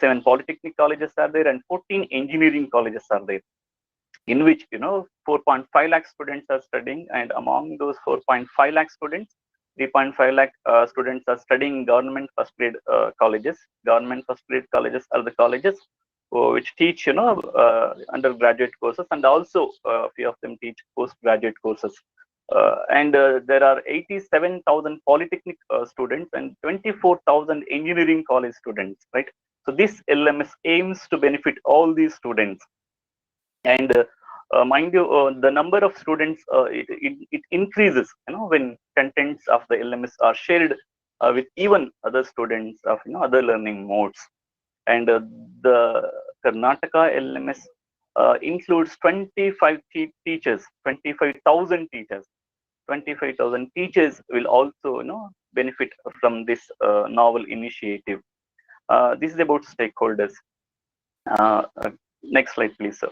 7 polytechnic colleges are there, and 14 engineering colleges are there, in which 4.5 lakh students are studying, and among those 4.5 lakh students, 3.5 lakh students are studying government first grade colleges. Government first grade colleges are the colleges which teach undergraduate courses, and also a few of them teach postgraduate courses. And there are 87,000 polytechnic students and 24,000 engineering college students, right? So this LMS aims to benefit all these students. And mind you, the number of students, it increases when contents of the LMS are shared with even other students of other learning modes. And the Karnataka LMS includes 25 teachers, 25,000 teachers. 25,000 teachers will also benefit from this novel initiative. This is about stakeholders. Next slide, please, sir.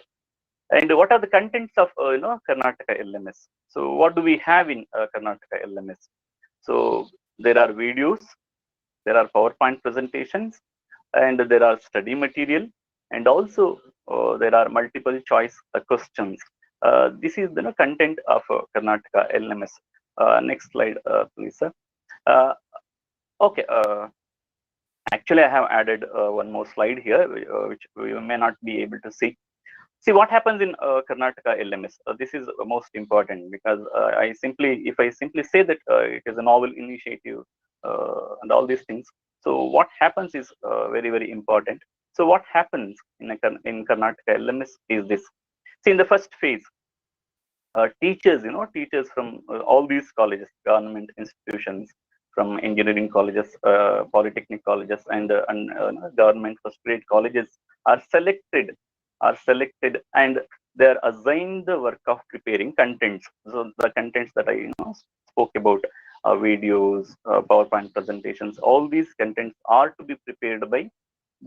And what are the contents of Karnataka LMS? So what do we have in Karnataka LMS? So there are videos, there are PowerPoint presentations, and there are study material, and also there are multiple choice questions. This is the content of Karnataka LMS. Next slide, please, sir. Okay. Actually, I have added one more slide here, which we may not be able to see. See what happens in Karnataka LMS. This is most important, because if I simply say that it is a novel initiative and all these things, so what happens is very, very important. So what happens in Karnataka LMS is this. See, in the first phase, teachers from all these colleges, government institutions, from engineering colleges, polytechnic colleges, and government first grade colleges are selected, and they are assigned the work of preparing contents. So the contents that I spoke about, videos, PowerPoint presentations, all these contents are to be prepared by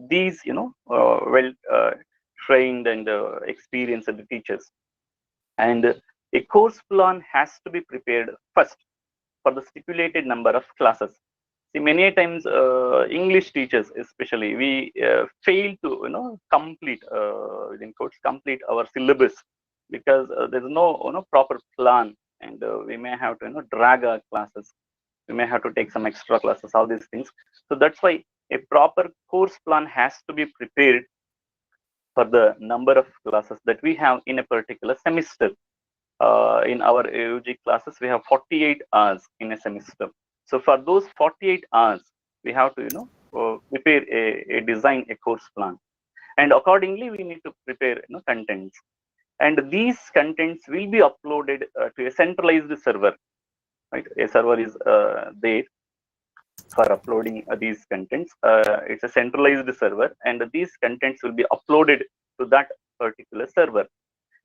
these well trained and experienced teachers. And a course plan has to be prepared first for the stipulated number of classes. See, many times English teachers, especially, we fail to complete within quotes complete our syllabus, because there's no proper plan, and we may have to drag our classes. We may have to take some extra classes, all these things. So that's why a proper course plan has to be prepared for the number of classes that we have in a particular semester. In our AUG classes, we have 48 hours in a semester. So for those 48 hours, we have to prepare design a course plan, and accordingly we need to prepare contents, and these contents will be uploaded to a centralized server. Right, a server is there for uploading these contents. It's a centralized server, and these contents will be uploaded to that particular server.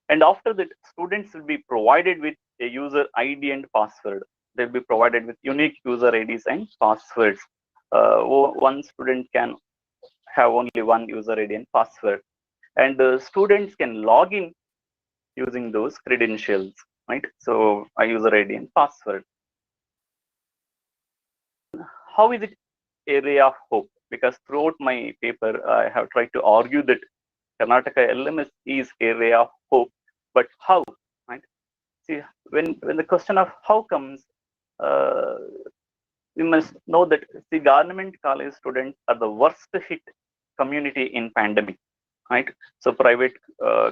And after that, students will be provided with a user ID and password. They'll be provided with unique user IDs and passwords. One student can have only one user ID and password, and students can log in using those credentials, right? So a user ID and password. How is it a ray of hope? Because throughout my paper, I have tried to argue that Karnataka LMS is a ray of hope. But how? Right? See, when the question of how comes, we must know that the government college students are the worst hit community in pandemic, right? So private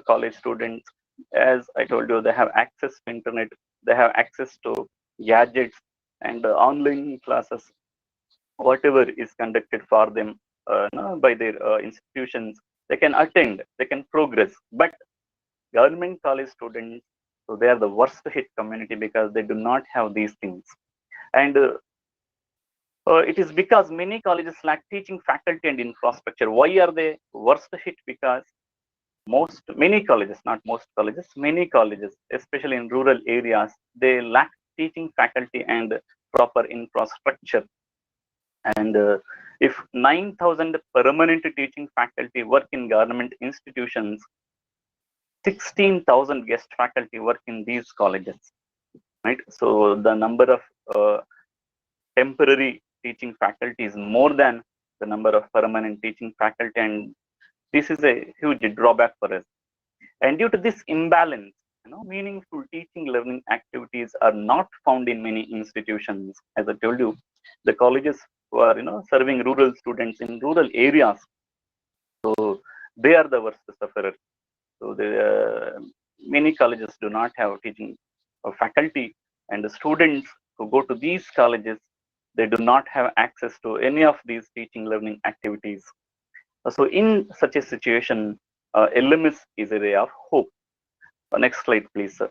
college students, as I told you, they have access to internet, they have access to gadgets and online classes, whatever is conducted for them by their institutions, they can attend, they can progress. But government college students, so they are the worst hit community, because they do not have these things. And it is because many colleges lack teaching faculty and infrastructure. Why are they worst hit? Because many colleges, not most colleges, many colleges, especially in rural areas, they lack teaching faculty and proper infrastructure. And if 9,000 permanent teaching faculty work in government institutions, 16,000 guest faculty work in these colleges, right? So the number of temporary teaching faculty is more than the number of permanent teaching faculty, and this is a huge drawback for us. And due to this imbalance, meaningful teaching learning activities are not found in many institutions. As I told you, the colleges who are serving rural students in rural areas, so they are the worst sufferers. So many colleges do not have teaching faculty, and the students who go to these colleges, they do not have access to any of these teaching learning activities. So in such a situation, LMS is a ray of hope. Next slide, please, sir.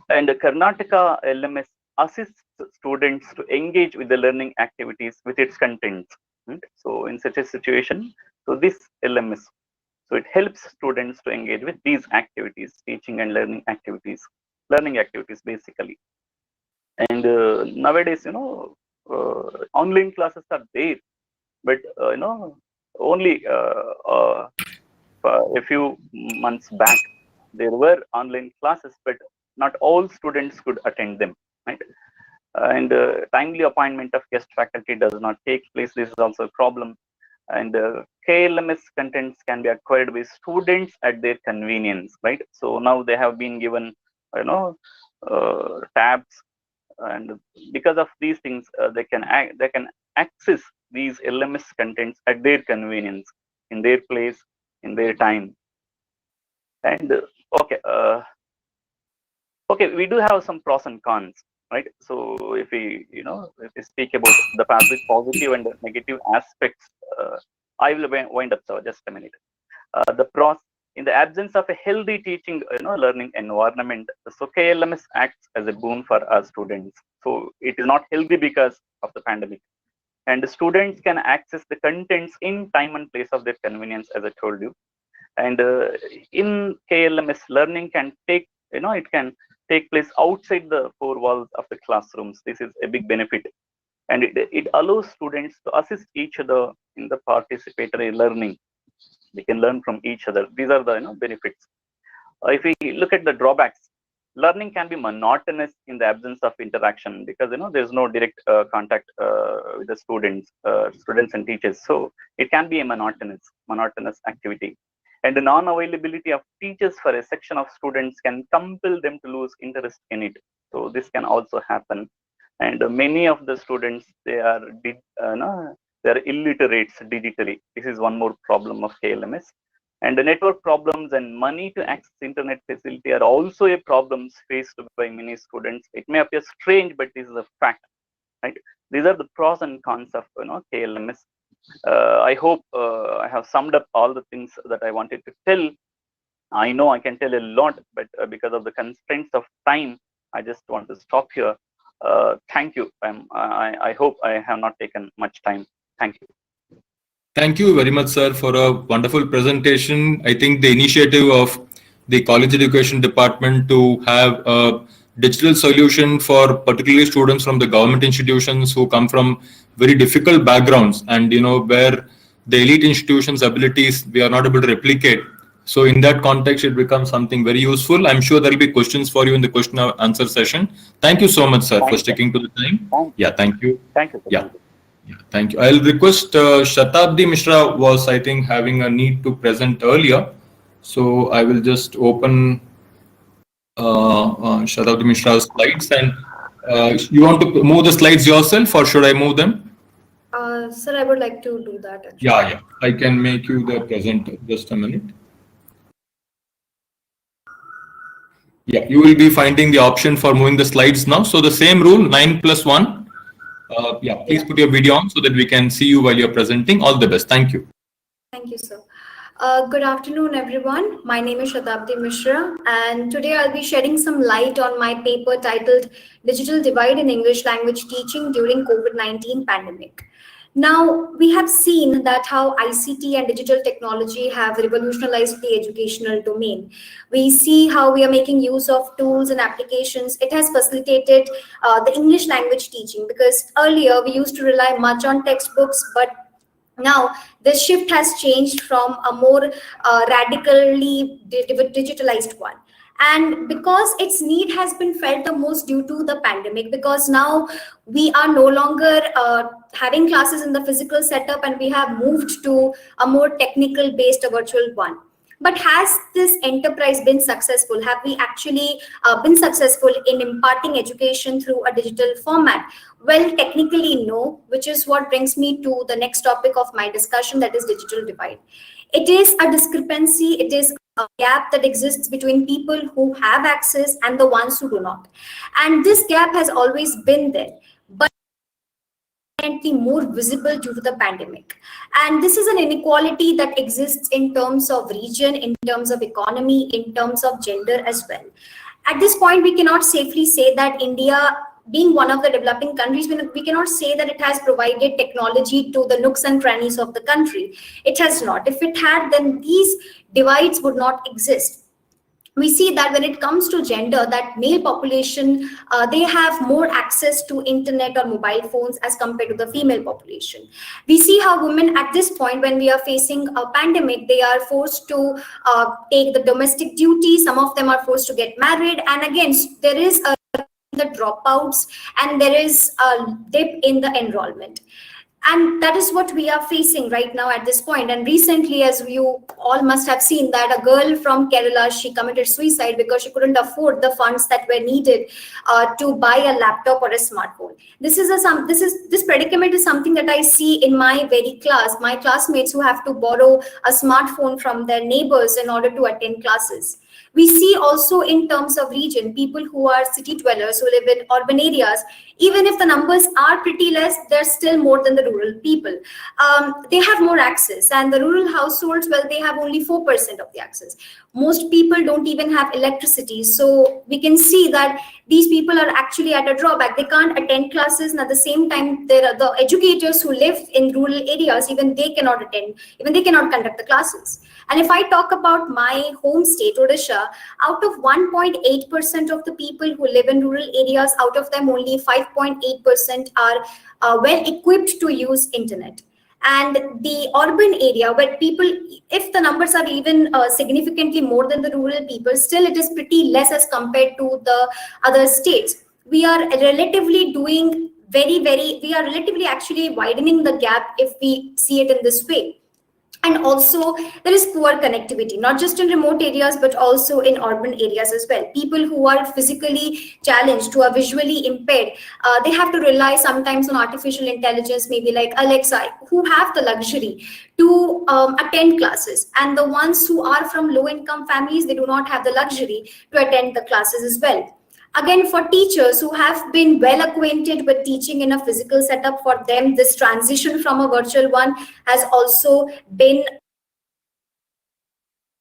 And Karnataka LMS assists students to engage with the learning activities with its contents. Right? So in such a situation, so this LMS, so it helps students to engage with these activities, teaching and learning activities basically. And nowadays, online classes are there, but only a few months back there were online classes, but not all students could attend them, right? And timely appointment of guest faculty does not take place. This is also a problem. And KLMS contents can be acquired by students at their convenience, right? So now they have been given, tabs, and because of these things, they can access these LMS contents at their convenience, in their place, in their time. And okay, we do have some pros and cons, right? So if we speak about the positive and negative aspects, I will wind up. So just a minute. The pros: in the absence of a healthy teaching learning environment, so KLMS acts as a boon for our students. So it is not healthy because of the pandemic, and the students can access the contents in time and place of their convenience, as I told you. And in KLMS, learning can take place outside the four walls of the classrooms. This is a big benefit, and it allows students to assist each other in the participatory learning. They can learn from each other. These are the benefits. If we look at the drawbacks, learning can be monotonous in the absence of interaction, because there's no direct contact with the students and teachers. So it can be a monotonous activity. And the non-availability of teachers for a section of students can compel them to lose interest in it. So this can also happen. And many of the students, they are illiterates digitally. This is one more problem of KLMS. And the network problems and money to access internet facility are also a problem faced by many students. It may appear strange, but this is a fact, right? These are the pros and cons of KLMS. I hope I have summed up all the things that I wanted to tell. I know I can tell a lot, but because of the constraints of time, I just want to stop here. Thank you. I hope I have not taken much time. Thank you. Thank you very much, sir, for a wonderful presentation. I think the initiative of the College Education Department to have a digital solution for particularly students from the government institutions who come from very difficult backgrounds, and where the elite institutions' abilities we are not able to replicate. So in that context, it becomes something very useful. I'm sure there will be questions for you in the question and answer session. Thank you so much, sir, for sticking to the time. Yeah, thank you. Thank you. Yeah. Yeah, thank you. I'll request Shatabdi Mishra was, I think, having a need to present earlier. So I will just open Shatabdi Mishra's slides. And you want to move the slides yourself, or should I move them? Sir, I would like to do that. Actually. Yeah. I can make you the presenter. Just a minute. Yeah, you will be finding the option for moving the slides now. So the same rule, 9+1. Please put your video on so that we can see you while you're presenting. All the best. Thank you. Thank you, sir. Good afternoon, everyone. My name is Shatabdi Mishra, and today I'll be shedding some light on my paper titled Digital Divide in English Language Teaching During COVID-19 Pandemic. Now, we have seen that how ICT and digital technology have revolutionized the educational domain. We see how we are making use of tools and applications. It has facilitated the English language teaching, because earlier we used to rely much on textbooks, but now this shift has changed from a more radically digitalized one. And because its need has been felt the most due to the pandemic, because now we are no longer having classes in the physical setup, and we have moved to a more technical based virtual one. But has this enterprise been successful? Have we actually been successful in imparting education through a digital format? Well, technically, no, which is what brings me to the next topic of my discussion, that is digital divide. It is a discrepancy, it is a gap that exists between people who have access and the ones who do not. And this gap has always been there, but more visible due to the pandemic. And this is an inequality that exists in terms of region, in terms of economy, in terms of gender as well. At this point, we cannot safely say that India, being one of the developing countries, we cannot say that it has provided technology to the nooks and crannies of the country. It has not. If it had, then these divides would not exist. We see that when it comes to gender, that male population, they have more access to internet or mobile phones as compared to the female population. We see how women at this point, when we are facing a pandemic, they are forced to take the domestic duty. Some of them are forced to get married. And again, there is the dropouts and there is a dip in the enrollment. And that is what we are facing right now at this point. And recently, as you all must have seen, that a girl from Kerala, she committed suicide because she couldn't afford the funds that were needed to buy a laptop or a smartphone. This predicament is something that I see in my very class, my classmates who have to borrow a smartphone from their neighbors in order to attend classes. We see also in terms of region, people who are city dwellers who live in urban areas, even if the numbers are pretty less, they're still more than the rural people. They have more access, and the rural households, well, they have only 4% of the access. Most people don't even have electricity. So we can see that these people are actually at a drawback. They can't attend classes, and at the same time, there are the educators who live in rural areas, even they cannot attend, even they cannot conduct the classes. And if I talk about my home state, Odisha, out of 1.8% of the people who live in rural areas, out of them only 5.8% are well equipped to use internet. And the urban area where people, if the numbers are even significantly more than the rural people, still it is pretty less as compared to the other states. We are relatively doing we are relatively actually widening the gap if we see it in this way. And also, there is poor connectivity, not just in remote areas, but also in urban areas as well. People who are physically challenged, who are visually impaired, they have to rely sometimes on artificial intelligence, maybe like Alexa, who have the luxury to attend classes. And the ones who are from low-income families, they do not have the luxury to attend the classes as well. Again, for teachers who have been well acquainted with teaching in a physical setup, for them, this transition from a virtual one has also been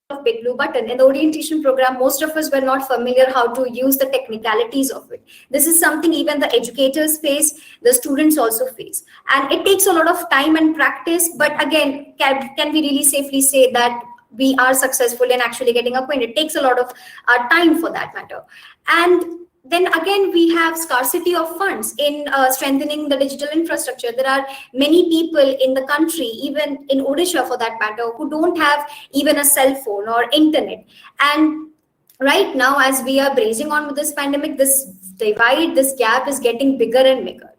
a big blue button. In the orientation program, most of us were not familiar how to use the technicalities of it. This is something even the educators face, the students also face. And it takes a lot of time and practice, but again, can we really safely say that we are successful in actually getting acquainted? It takes a lot of time for that matter. And then again, we have scarcity of funds in strengthening the digital infrastructure. There are many people in the country, even in Odisha for that matter, who don't have even a cell phone or internet. And right now, as we are bracing on with this pandemic, this divide, this gap is getting bigger and bigger.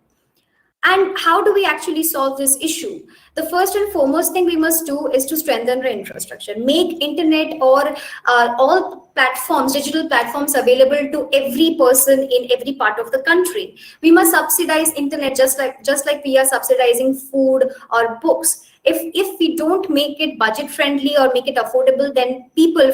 And how do we actually solve this issue? The first and foremost thing we must do is to strengthen our infrastructure, make internet or all platforms, digital platforms available to every person in every part of the country. We must subsidize internet just like we are subsidizing food or books. If we don't make it budget friendly or make it affordable, then people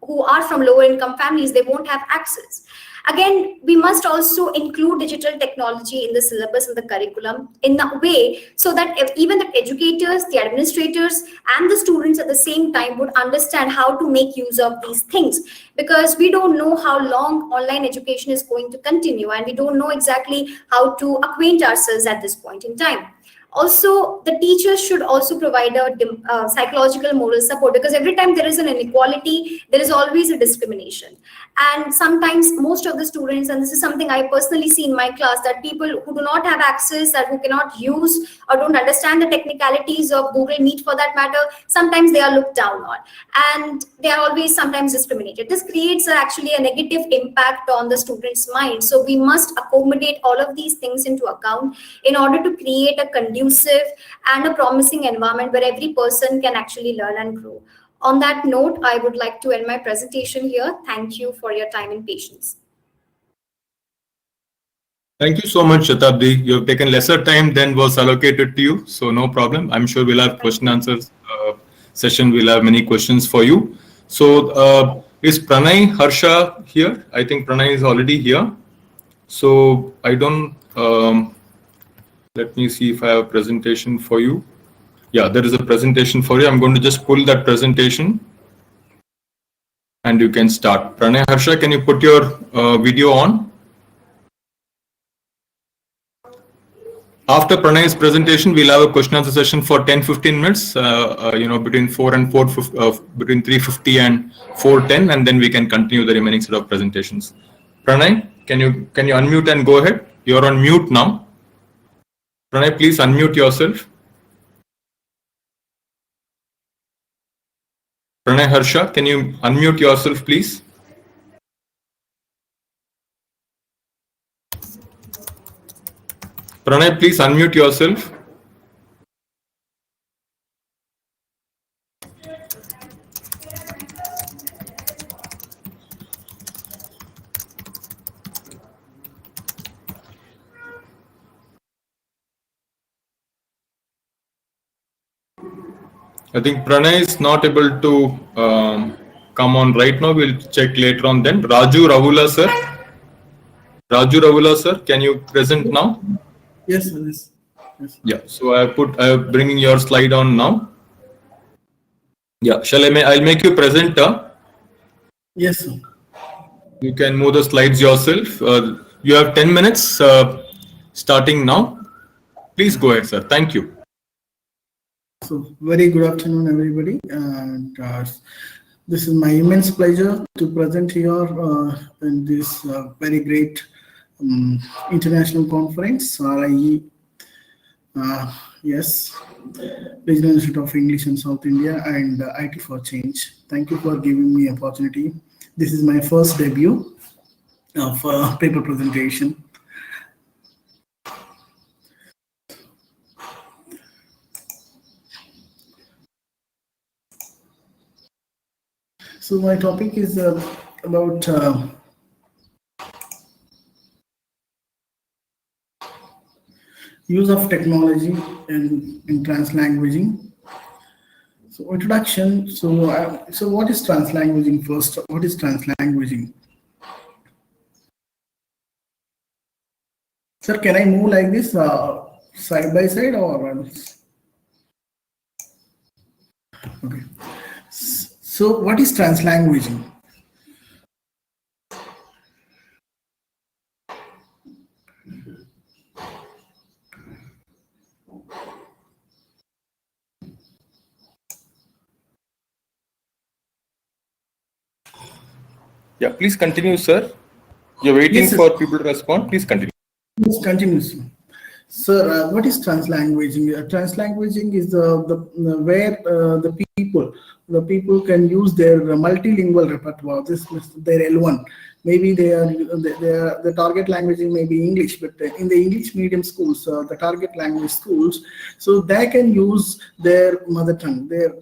who are from lower income families, they won't have access. Again, we must also include digital technology in the syllabus and the curriculum in a way so that even the educators, the administrators, and the students at the same time would understand how to make use of these things. Because we don't know how long online education is going to continue, and we don't know exactly how to acquaint ourselves at this point in time. Also, the teachers should also provide a psychological moral support, because every time there is an inequality, there is always a discrimination. And sometimes most of the students, and this is something I personally see in my class, that people who do not have access, that who cannot use or don't understand the technicalities of Google Meet for that matter, sometimes they are looked down on, and they are always sometimes discriminated. This creates actually a negative impact on the student's mind. So we must accommodate all of these things into account in order to create a conducive and a promising environment where every person can actually learn and grow. On that note, I would like to end my presentation here. Thank you for your time and patience. Thank you so much, Shatabdi. You have taken lesser time than was allocated to you, so no problem. I'm sure we'll have question answers session. We'll have many questions for you. So is Pranay Harsha here? I think Pranay is already here. So I don't, let me see if I have a presentation for you. Yeah, there is a presentation for you. I'm going to just pull that presentation and you can start. Pranay Harsha, can you put your video on? After Pranay's presentation, we'll have a question answer session for 10-15 minutes, between 4 and 4, between 3:50 and 4:10, and then we can continue the remaining set of presentations. Pranay, can you unmute and go ahead? You're on mute now. Pranay, please unmute yourself. Pranay Harsha, can you unmute yourself, please? Pranay, please unmute yourself. I think Pranay is not able to come on right now. We'll check later on then. Raju Rahula, sir. Raju Rahula, sir, can you present now? Yes, sir. Yes. Yeah, so I'm bringing your slide on now. Yeah, I'll make you presenter. Yes, sir. You can move the slides yourself. You have 10 minutes starting now. Please go ahead, sir. Thank you. So, very good afternoon, everybody. And this is my immense pleasure to present here in this very great international conference, RIE. Yes, Regional Institute of English in South India and IT for Change. Thank you for giving me opportunity. This is my first debut of paper presentation. So my topic is about use of technology in translanguaging. So introduction. So what is translanguaging first? What is translanguaging? Sir, can I move like this side by side or? Okay. So what is translanguaging? Yeah, please continue, sir. You're waiting for people to respond. Please continue. Please continue, sir. Sir, what is translanguaging? Translanguaging is where the people can use their multilingual repertoire. This is their L1. Maybe the target language may be English, but in the English medium schools, the target language schools, so they can use their mother tongue, their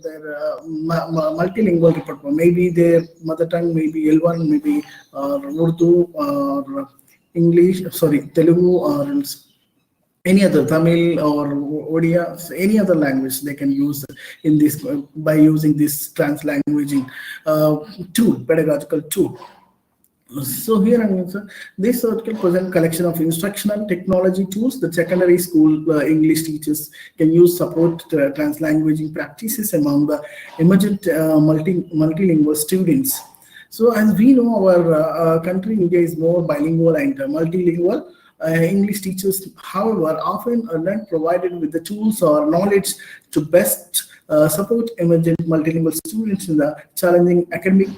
multilingual repertoire. Maybe their mother tongue may be L1, maybe Urdu or English, Telugu or any other, Tamil or Odia, any other language they can use in this by using this translanguaging tool, pedagogical tool. So here this article presents collection of instructional technology tools that secondary school English teachers can use support translanguaging practices among the emergent multilingual students. So as we know, our country, India, is more bilingual and multilingual. English teachers, however, often are not provided with the tools or knowledge to best support emergent multilingual students in the challenging academic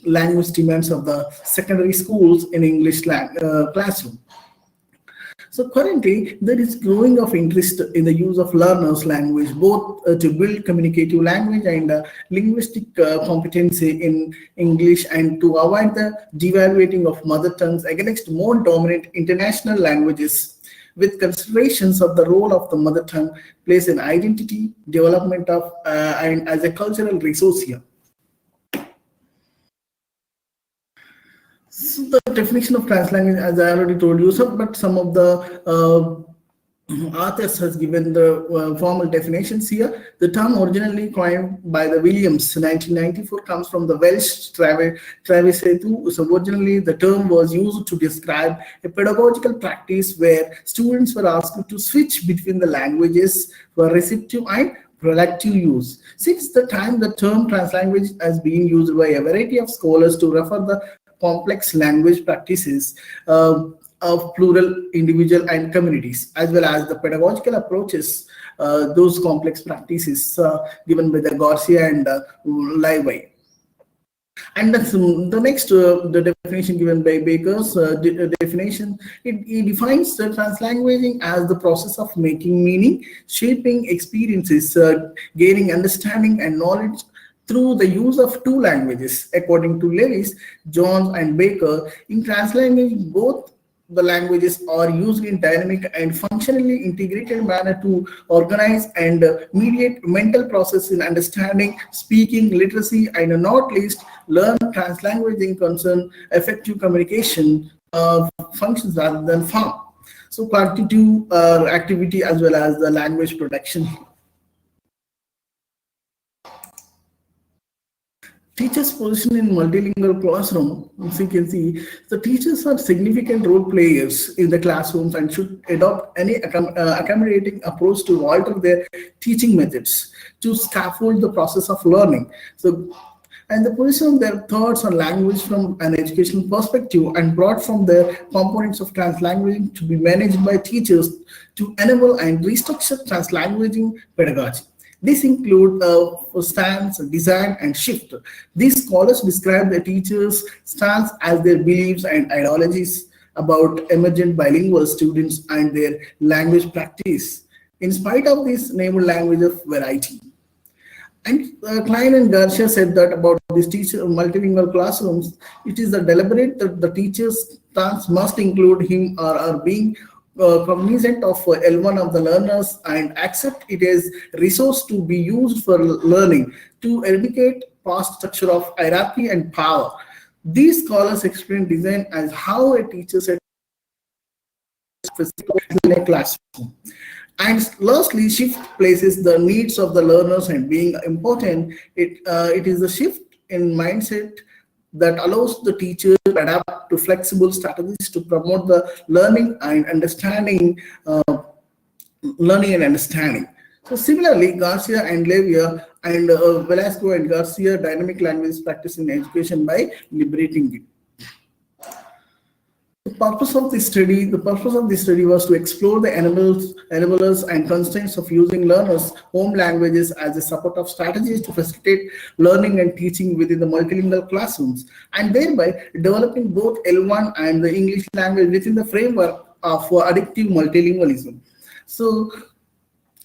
language demands of the secondary schools in English classroom. So currently, there is growing of interest in the use of learners' language, both to build communicative language and linguistic competency in English, and to avoid the devaluating of mother tongues against more dominant international languages, with considerations of the role of the mother tongue plays in identity development of and as a cultural resource here. So the definition of trans language, as I already told you, but some of the authors has given the formal definitions here. The term originally coined by the Williams in 1994 comes from the Welsh travesetu. So originally the term was used to describe a pedagogical practice where students were asked to switch between the languages for receptive and productive use. Since the time, the term translanguage has been used by a variety of scholars to refer the complex language practices of plural individual and communities, as well as the pedagogical approaches, those complex practices given by the Garcia and Livy. And that's the next the definition given by Baker's definition. It defines the translanguaging as the process of making meaning, shaping experiences, gaining understanding and knowledge through the use of two languages. According to Lewis, Jones, and Baker, in translanguaging, both the languages are used in dynamic and functionally integrated manner to organize and mediate mental process in understanding, speaking, literacy, and not least learn translanguaging concern effective communication functions rather than form. So quantitative activity as well as the language protection. Teachers' position in multilingual classroom, as you can see, the teachers are significant role players in the classrooms and should adopt any accommodating approach to alter their teaching methods to scaffold the process of learning. So, and the position of their thoughts on language from an educational perspective and brought from the components of translanguaging to be managed by teachers to enable and restructure translanguaging pedagogy. This include stance, design, and shift. These scholars describe the teachers' stance as their beliefs and ideologies about emergent bilingual students and their language practice, in spite of this named language of variety. And Klein and Garcia said that about this teacher multilingual classrooms, it is a deliberate that the teacher's stance must include him or her being cognizant of L1 of the learners and accept it as resource to be used for learning to eradicate past structure of hierarchy and power. These scholars explain design as how a teacher sets in a classroom. And lastly, shift places the needs of the learners and being important. It is a shift in mindset that allows the teacher to adapt to flexible strategies to promote the learning and understanding. So similarly, Garcia and Levia and Velasco and Garcia dynamic language practice in education by liberating it. The purpose of this study was to explore the enablers and constraints of using learners' home languages as a support of strategies to facilitate learning and teaching within the multilingual classrooms, and thereby developing both L1 and the English language within the framework of adaptive multilingualism. So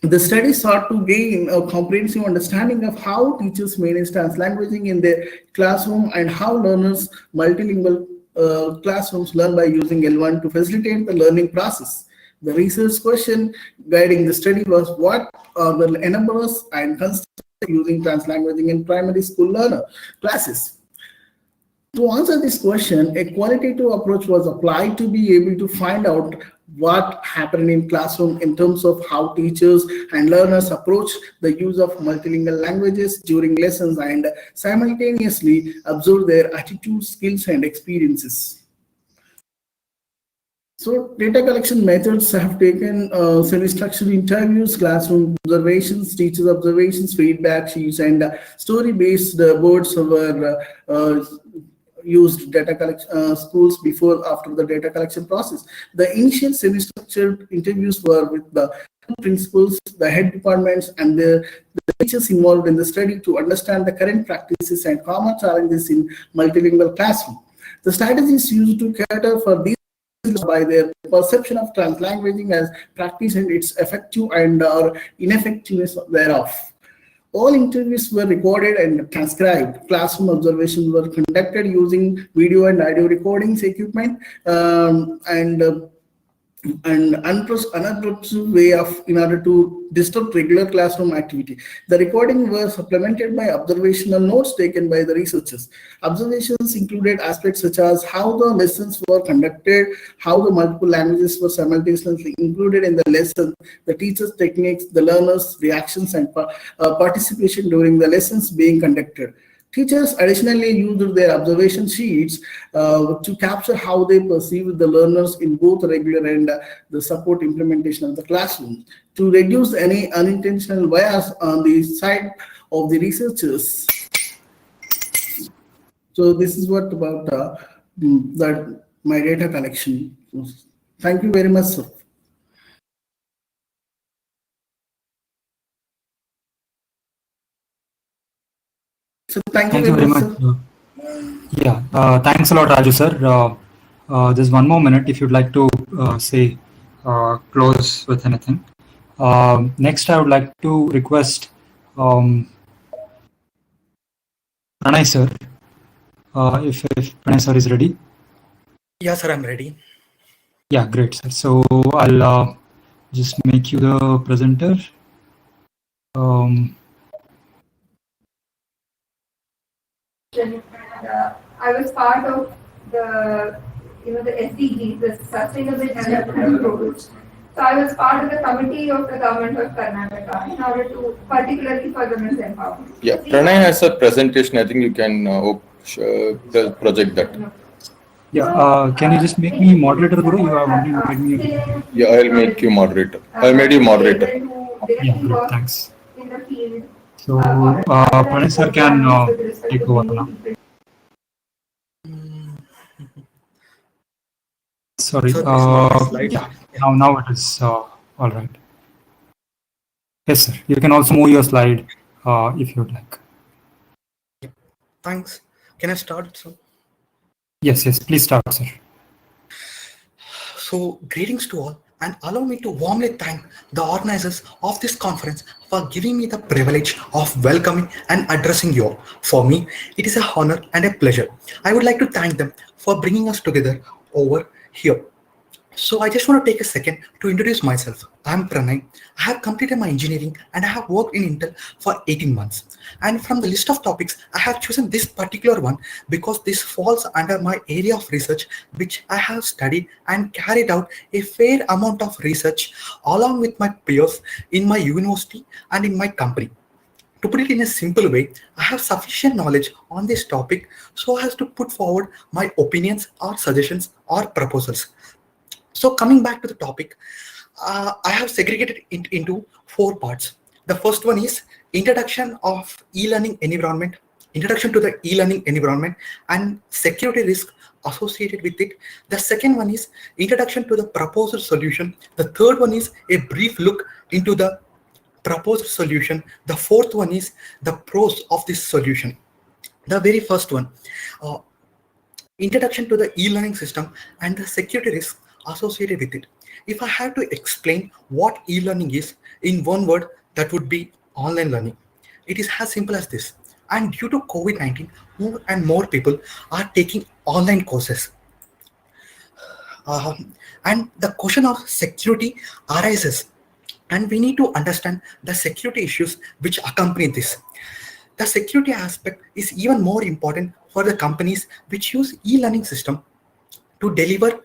the study sought to gain a comprehensive understanding of how teachers manage translanguaging in their classroom and how learners multilingual classrooms learn by using L1 to facilitate the learning process. The research question guiding the study was what are the enablers and constraints using translanguaging in primary school learner classes. To answer this question, a qualitative approach was applied to be able to find out what happened in classroom in terms of how teachers and learners approach the use of multilingual languages during lessons and simultaneously observe their attitudes, skills, and experiences. So data collection methods have taken semi-structured interviews, classroom observations, teachers' observations, feedback sheets, and story-based boards were used data collection schools before after the data collection process. The initial semi-structured interviews were with the principals, the head departments, and the teachers involved in the study to understand the current practices and common challenges in multilingual classroom. The strategies used to cater for these by their perception of translanguaging as practice and its effective and or ineffectiveness thereof. All interviews were recorded and transcribed. Classroom observations were conducted using video and audio recordings equipment and unobtrusive way of in order to disrupt regular classroom activity. The recording was supplemented by observational notes taken by the researchers. Observations included aspects such as how the lessons were conducted, how the multiple languages were simultaneously included in the lesson, the teacher's techniques, the learners' reactions, and participation during the lessons being conducted. Teachers additionally used their observation sheets to capture how they perceive the learners in both regular and the support implementation of the classroom to reduce any unintentional bias on the side of the researchers. So this is what about that my data collection. Thank you very much, sir. So thank you very much. Thanks a lot, Raju sir. Just one more minute if you'd like to say close with anything. Next, I would like to request Pranay sir, if Pranay sir is ready. Yeah, sir, I'm ready. Yeah, great, sir. So I'll just make you the presenter. I was part of the SDGs, the Sustainable Development Goals. So I was part of the committee of the government of Karnataka in order to particularly for women's empowerment. Yeah, Pranay has a presentation. I think you can project that. Yeah, can you just make me moderator, Guru? You have already made me. Yeah, I'll make you moderator. I made you moderator. Yeah, great, thanks. In the field. So, Pranay sir can take over now. Sorry, now it is all right. Yes, sir. You can also move your slide if you'd like. Thanks. Can I start, sir? Yes, please start, sir. So, greetings to all, and allow me to warmly thank the organizers of this conference for giving me the privilege of welcoming and addressing you all. For me, it is an honor and a pleasure. I would like to thank them for bringing us together over here. So I just want to take a second to introduce myself. I'm Pranay. I have completed my engineering and I have worked in Intel for 18 months. And from the list of topics, I have chosen this particular one because this falls under my area of research, which I have studied and carried out a fair amount of research along with my peers in my university and in my company. To put it in a simple way, I have sufficient knowledge on this topic so as to put forward my opinions or suggestions or proposals. So coming back to the topic, I have segregated it into 4 parts. The first one is introduction of e-learning environment, introduction to the e-learning environment and security risk associated with it. The second one is introduction to the proposed solution. The third one is a brief look into the proposed solution. The fourth one is the pros of this solution. The very first one, introduction to the e-learning system and the security risk associated with it. If I have to explain what e-learning is in one word, that would be online learning. It is as simple as this. And due to COVID-19, more and more people are taking online courses. And the question of security arises. And we need to understand the security issues which accompany this. The security aspect is even more important for the companies which use e-learning system to deliver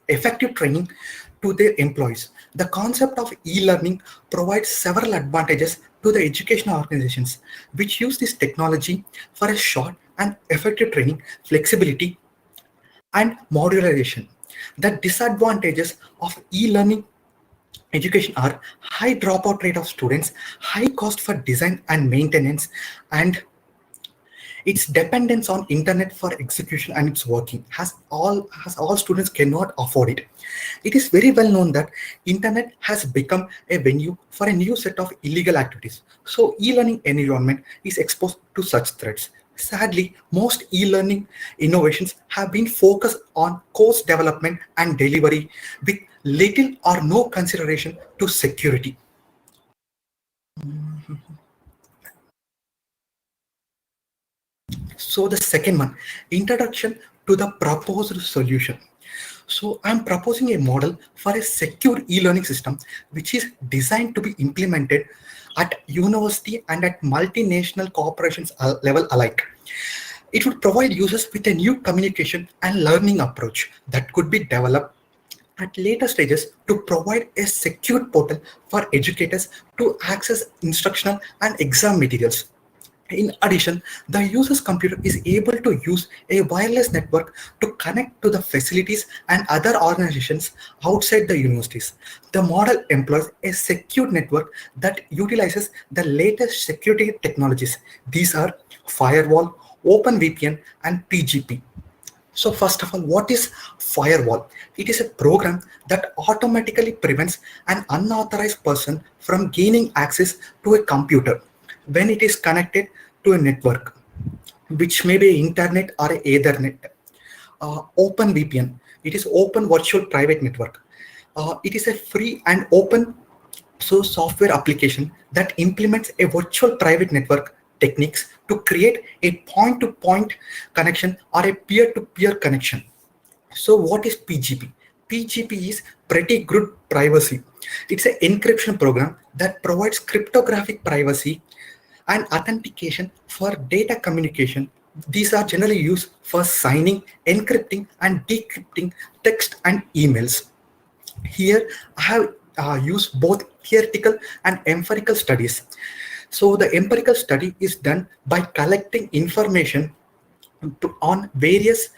effective training to their employees. The concept of e-learning provides several advantages to the educational organizations which use this technology for a short and effective training, flexibility, and modularization. The disadvantages of e-learning education are high dropout rate of students, high cost for design and maintenance, and its dependence on internet for execution and its working has all students cannot afford it. It is very well known that internet has become a venue for a new set of illegal activities. So e-learning environment is exposed to such threats. Sadly, most e-learning innovations have been focused on course development and delivery with little or no consideration to security. So the second one, introduction to the proposed solution. So I'm proposing a model for a secure e-learning system which is designed to be implemented at university and at multinational corporations level alike. It would provide users with a new communication and learning approach that could be developed at later stages to provide a secure portal for educators to access instructional and exam materials. In addition, the user's computer is able to use a wireless network to connect to the facilities and other organizations outside the universities. The model employs a secure network that utilizes the latest security technologies. These are firewall, OpenVPN, and PGP. So first of all, what is firewall? It is a program that automatically prevents an unauthorized person from gaining access to a computer when it is connected to a network, which may be internet or Ethernet. OpenVPN, it is Open Virtual Private Network. It is a free and open source software application that implements a virtual private network techniques to create a point-to-point connection or a peer-to-peer connection. So what is PGP? PGP is pretty good privacy. It's an encryption program that provides cryptographic privacy and authentication for data communication. These are generally used for signing, encrypting, and decrypting text and emails. Here I have used both theoretical and empirical studies. So the empirical study is done by collecting information on various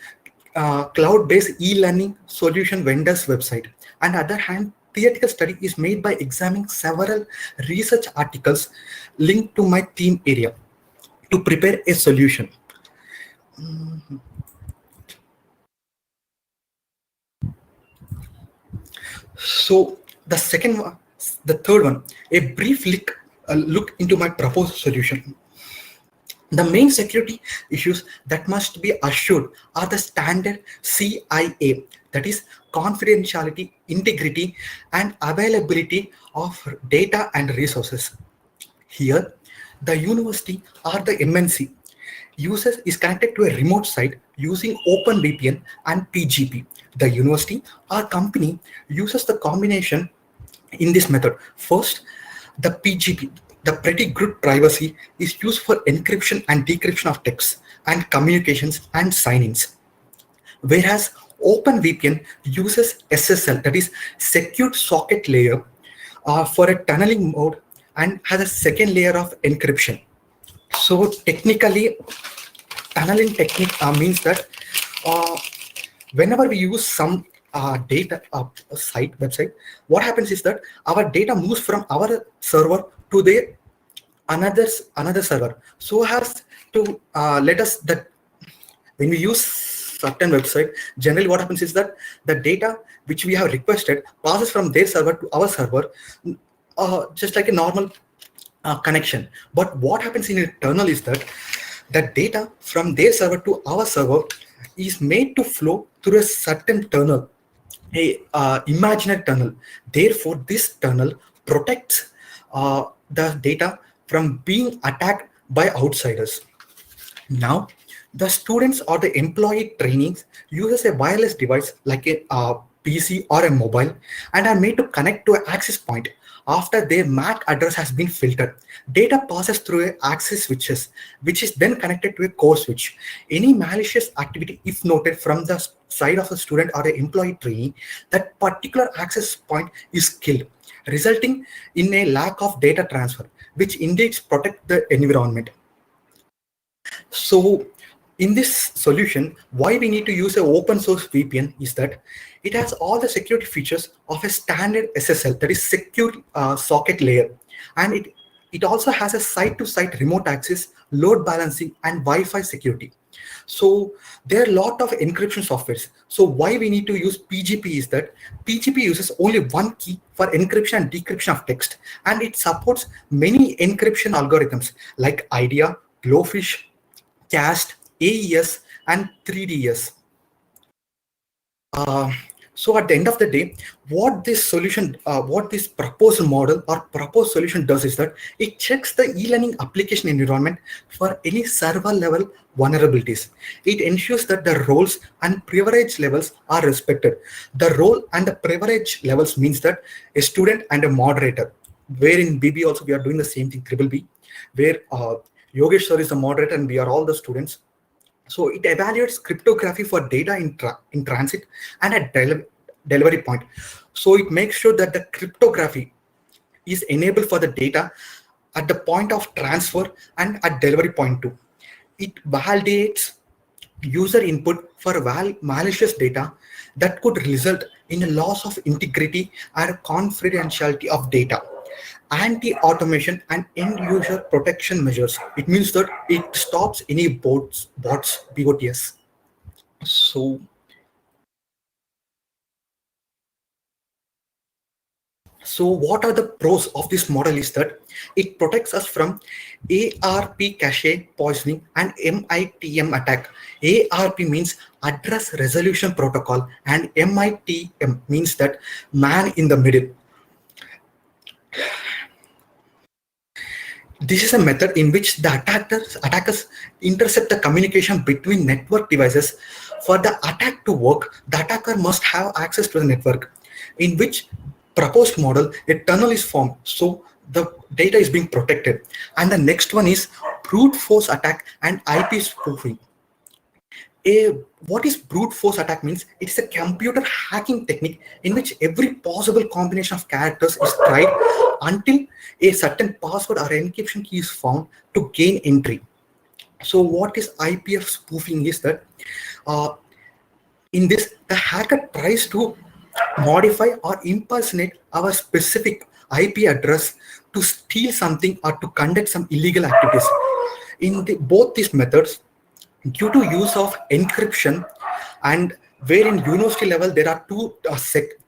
cloud-based e-learning solution vendors' website. On the other hand, theoretical study is made by examining several research articles linked to my theme area to prepare a solution. So the third one, a brief look into my proposed solution. The main security issues that must be assured are the standard CIA, that is confidentiality, integrity, and availability of data and resources. Here, the university or the MNC user is connected to a remote site using OpenVPN and PGP. The university or company uses the combination in this method. First, the PGP, the pretty good privacy, is used for encryption and decryption of texts and communications and sign-ins. Whereas OpenVPN uses SSL, that is Secured Socket Layer, for a tunneling mode and has a second layer of encryption. So technically, tunneling technique means that whenever we use some data website, what happens is that our data moves from our server to the another server. So as to let us that when we use certain website, generally what happens is that the data which we have requested passes from their server to our server, just like a normal connection. But what happens in a tunnel is that the data from their server to our server is made to flow through a certain tunnel, a imaginary tunnel. Therefore, this tunnel protects the data from being attacked by outsiders. Now, the students or the employee trainees uses a wireless device like a PC or a mobile and are made to connect to an access point. After their MAC address has been filtered, data passes through a access switches, which is then connected to a core switch. Any malicious activity, if noted from the side of a student or an employee trainee, that particular access point is killed, resulting in a lack of data transfer, which indeed protect the environment. So In this solution, why we need to use an open source VPN is that it has all the security features of a standard SSL, that is secure socket layer, and it also has a site-to-site remote access, load balancing, and Wi-Fi security. So there are a lot of encryption softwares. So why we need to use PGP is that PGP uses only one key for encryption and decryption of text, and it supports many encryption algorithms like IDEA, Glowfish, CAST, AES, and 3DS. Uh, so at the end of the day, what this solution, what this proposed model or proposed solution does is that it checks the e-learning application environment for any server level vulnerabilities. It ensures that the roles and privilege levels are respected. The role and the privilege levels means that a student and a moderator, where in BB also we are doing the same thing, triple B, where Yogesh sir is the moderator and we are all the students. So it evaluates cryptography for data in transit and at delivery point. So it makes sure that the cryptography is enabled for the data at the point of transfer and at delivery point too. It validates user input for malicious data that could result in a loss of integrity and confidentiality of data. Anti-automation and end-user protection measures. It means that it stops any bots, BOTS. So what are the pros of this model is that it protects us from ARP cache poisoning and MITM attack. ARP means address resolution protocol and MITM means that man in the middle. This is a method in which the attackers intercept the communication between network devices. For the attack to work, the attacker must have access to the network. In which proposed model, a tunnel is formed, so the data is being protected. And the next one is brute force attack and IP spoofing. What is brute force attack means? It's a computer hacking technique in which every possible combination of characters is tried until a certain password or encryption key is found to gain entry. So what is IPF spoofing is that in this, the hacker tries to modify or impersonate our specific IP address to steal something or to conduct some illegal activities. In both these methods, due to use of encryption, and where in university level there are two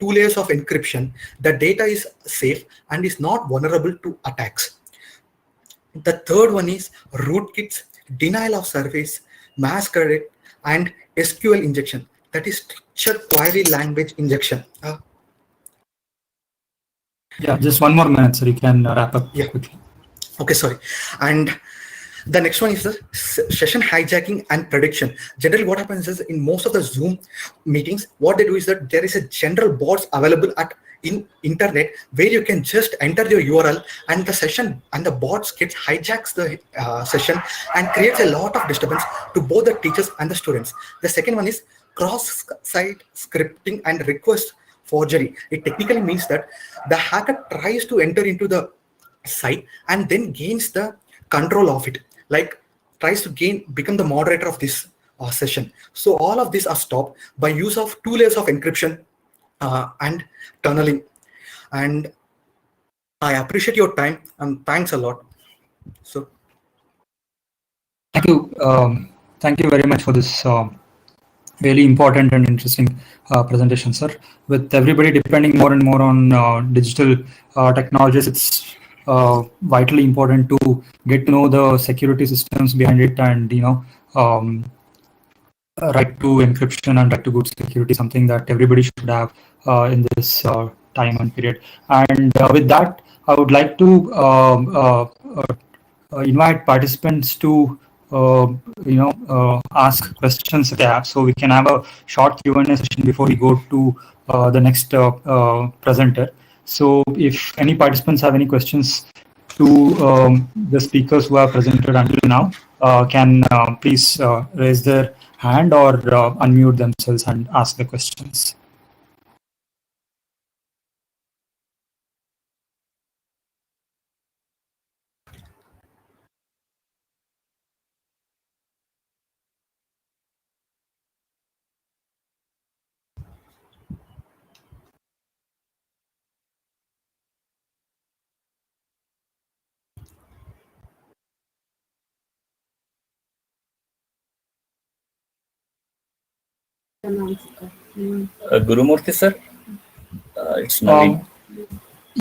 layers of encryption, the data is safe and is not vulnerable to attacks. The third one is rootkits, denial of service, masquerade, and SQL injection, that is structured query language injection. Yeah, just one more minute, so you can wrap up quickly. Okay, sorry. And the next one is the session hijacking and prediction. Generally, what happens is in most of the Zoom meetings, what they do is that there is a general bots available in internet where you can just enter your URL and the session and the bots hijacks the session and creates a lot of disturbance to both the teachers and the students. The second one is cross-site scripting and request forgery. It technically means that the hacker tries to enter into the site and then gains the control of it, like tries to become the moderator of this session. So all of these are stopped by use of 2 layers of encryption and tunneling. And I appreciate your time and thanks a lot. So Thank you very much for this really important and interesting presentation, sir. With everybody depending more and more on digital technologies, it's vitally important to get to know the security systems behind it, and right to encryption and right to good security, something that everybody should have in this time and period. And with that, I would like to invite participants to ask questions that they have, so we can have a short Q&A session before we go to the next presenter. So if any participants have any questions to the speakers who have presented until now, can please raise their hand or unmute themselves and ask the questions. Gurumurthy sir, it's Naveen.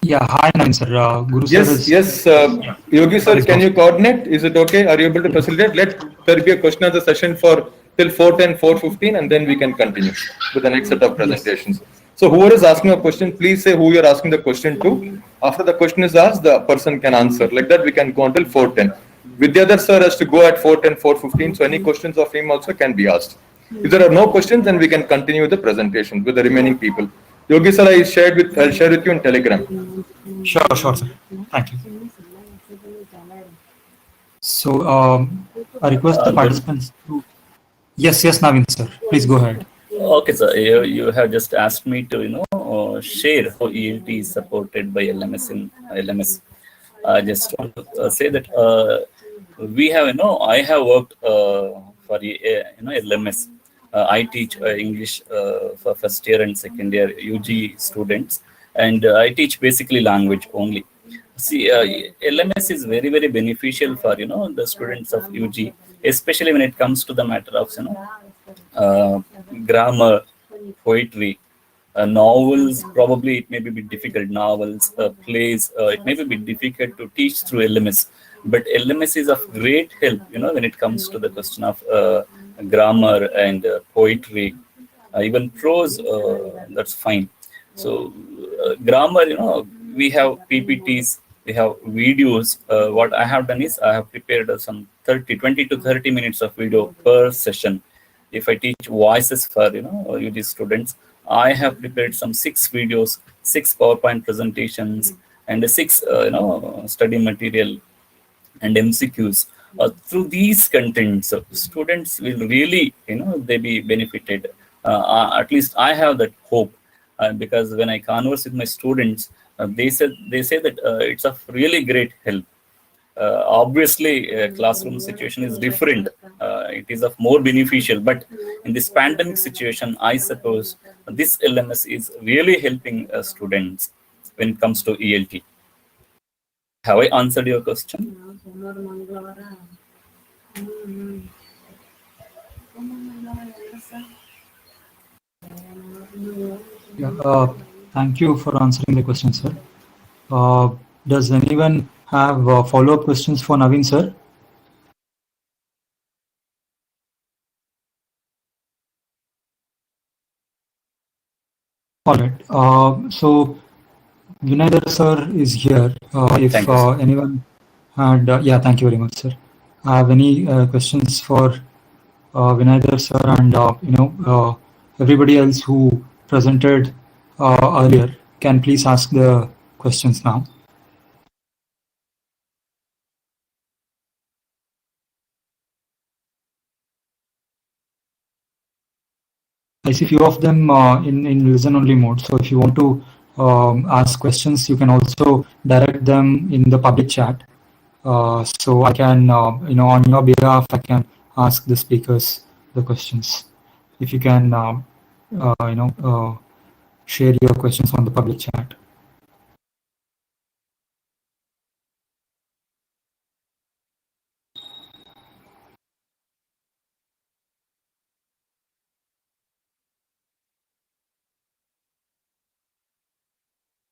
Yeah, hi Naveen sir. Guru sir Yes, is... yes. Yeah. Yogi sir, Please can go. you coordinate? Is it okay? Are you able to facilitate? Let there be a question answer session for till 4:10, 4:15, and then we can continue with the next set of presentations. So whoever is asking a question, please say who you're asking the question to. After the question is asked, the person can answer. Like that, we can go until 4:10. Vidyadhar sir has to go at 4:10, 4:15. So any questions of him also can be asked. If there are no questions, then we can continue the presentation with the remaining people. Yogi sir, I'll share with you in Telegram. Sure, sir. Thank you. So I request the participants to... Yes, Naveen sir. Please go ahead. Okay, sir. You have just asked me to share how ELT is supported by LMS in LMS. I just want to say that we have I have worked for LMS. I teach English for first year and second year UG students, and I teach basically language only. See, LMS is very, very beneficial for the students of UG, especially when it comes to the matter of uh, grammar, poetry, novels. Probably it may be a bit difficult. Novels, plays, it may be a bit difficult to teach through LMS, but LMS is of great help when it comes to the question of grammar and poetry, even prose. That's fine. So grammar, we have PPTs, we have videos. What I have done is I have prepared some 20 to 30 minutes of video per session. If I teach voices for UG students, I have prepared some 6 videos, 6 PowerPoint presentations, and 6 study material and MCQs. Through these contents, students will really they be benefited. At least I have that hope, because when I converse with my students, they say that it's of really great help. Obviously, classroom situation is different. It is of more beneficial, but in this pandemic situation, I suppose this LMS is really helping students when it comes to ELT. Have I answered your question? Yeah, thank you for answering the question, sir. Does anyone have follow-up questions for Naveen, sir? All right. So Vinay sir is here. If Thank you, sir. anyone had, yeah, thank you very much, sir. Have any questions for Vinay sir and everybody else who presented earlier, can please ask the questions now. I see few of them in listen only mode. So if you want to ask questions, you can also direct them in the public chat. So I can, on your behalf, I can ask the speakers the questions. If you can, share your questions on the public chat.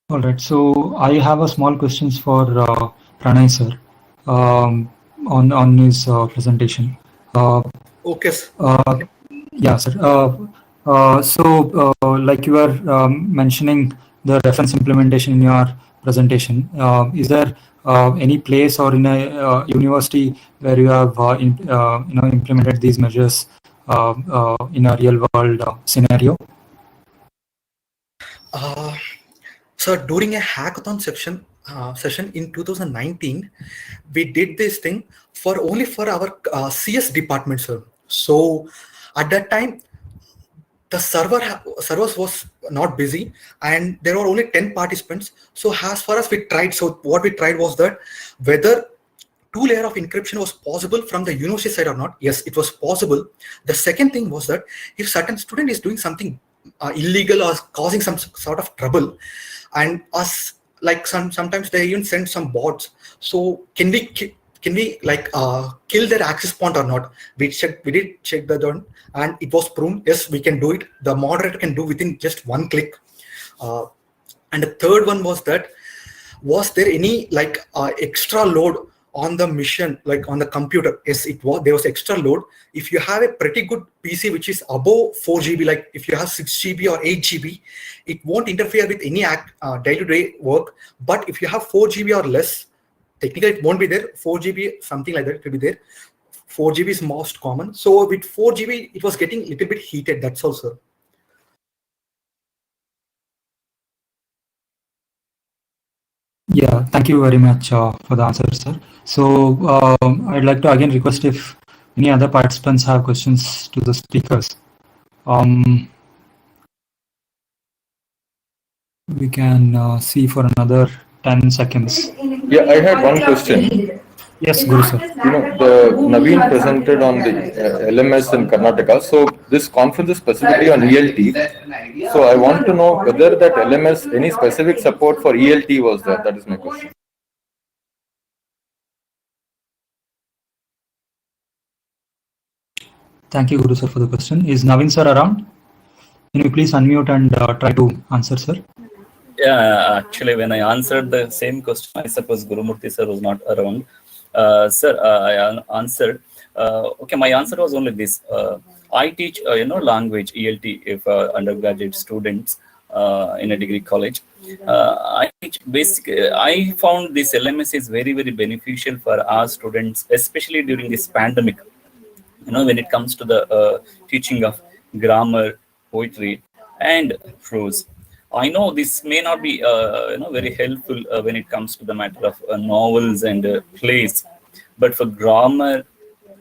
All right. So I have a small questions for Pranay sir on his presentation. Okay. Yeah, sir. Like you were mentioning the reference implementation in your presentation, is there any place or in a university where you have implemented these measures in a real world scenario? So during a hackathon session in 2019, we did this thing only for our CS department, sir. So at that time, the servers was not busy and there were only 10 participants. So as far as we tried, so what we tried was that whether 2-layer of encryption was possible from the university side or not. Yes, it was possible. The second thing was that if certain student is doing something illegal or causing some sort of trouble, and us, like sometimes they even send some bots. So can can we like kill their access point or not? We did check that one, and it was proven, yes, we can do it. The moderator can do within just one click. And the third one was that, was there any like extra load on the mission, like on the computer? Yes, it was. There was extra load. If you have a pretty good PC which is above 4 GB, like if you have 6 GB or 8 GB, it won't interfere with any day-to-day work. But if you have 4 GB or less, technically it won't be there. 4 GB, something like that, it will be there. 4 GB is most common. So with 4 GB, it was getting a little bit heated. That's all, sir. Yeah, thank you very much for the answer, sir. So I'd like to again request if any other participants have questions to the speakers. We can see for another 10 seconds. Yeah, I had one question. Yes, Guru sir. You know, the Naveen presented on the LMS in Karnataka. So this conference is specifically on ELT. So I want to know whether that LMS, any specific support for ELT was there. That is my question. Thank you, Guru sir, for the question. Is Naveen sir around? Can you please unmute and try to answer, sir? Yeah, actually, when I answered the same question, I suppose Gurumurthy sir was not around. Sir, I answered. Okay, my answer was only this. I teach, language ELT if undergraduate students in a degree college. I teach basic. I found this LMS is very, very beneficial for our students, especially during this pandemic. When it comes to the teaching of grammar, poetry, and prose. I know this may not be, very helpful when it comes to the matter of novels and plays, but for grammar,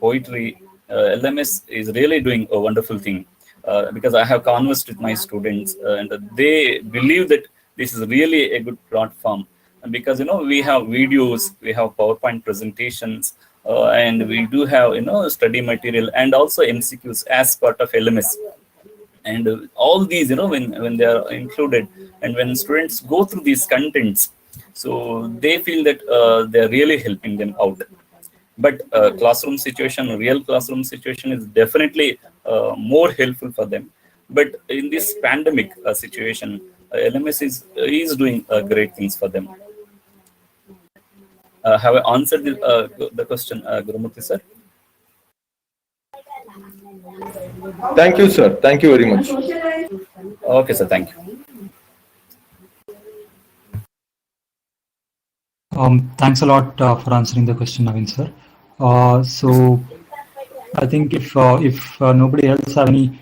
poetry, LMS is really doing a wonderful thing because I have conversed with my students and they believe that this is really a good platform. And because we have videos, we have PowerPoint presentations, and we do have study material and also MCQs as part of LMS. And all these, when they are included, and when students go through these contents, so they feel that they're really helping them out. But classroom situation, real classroom situation is definitely more helpful for them. But in this pandemic situation, LMS is doing great things for them. Have I answered the question, Gurumurthy sir? Thank you, sir. Thank you very much. Okay, sir. Thank you. Thanks a lot for answering the question, Naveen sir. So I think if nobody else have any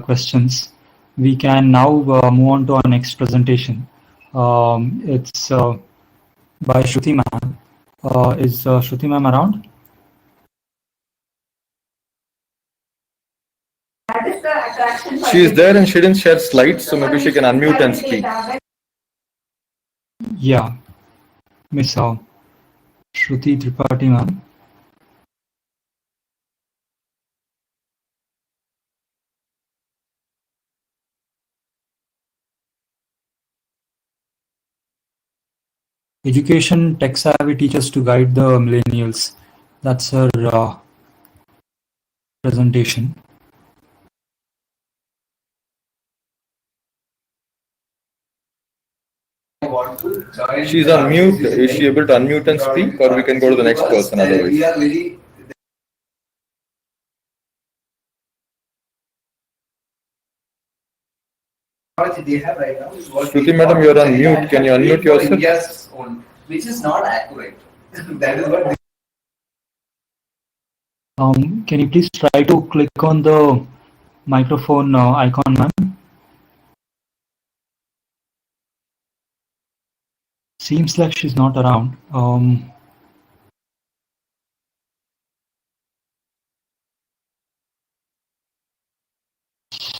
questions, we can now move on to our next presentation. It's by Shruti ma'am. Is Shruti ma'am around? She is there and she didn't share slides, so maybe she can unmute and speak. Yeah, Miss Shruti Tripathi ma'am. Education tech savvy teachers to guide the millennials. That's her presentation. She's on mute. Is she able to unmute and speak, or we can go to the next person otherwise? They have right now. Shruti madam, you're on mute. Can you unmute yourself? Yes, which is not accurate. That is what. Can you please try to click on the microphone icon, ma'am? Seems like she's not around.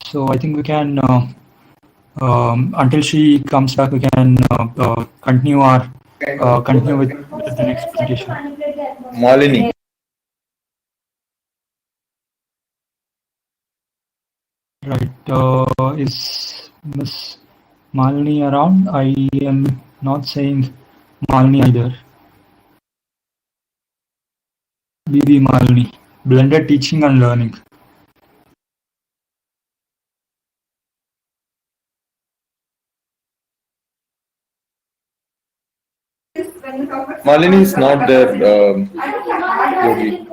So I think we can, until she comes back, we can continue with the next presentation. Malini. Right. Is Miss Malini around? I am not saying Malini either. BB Malini, blended teaching and learning. Malini is not there. Yogi.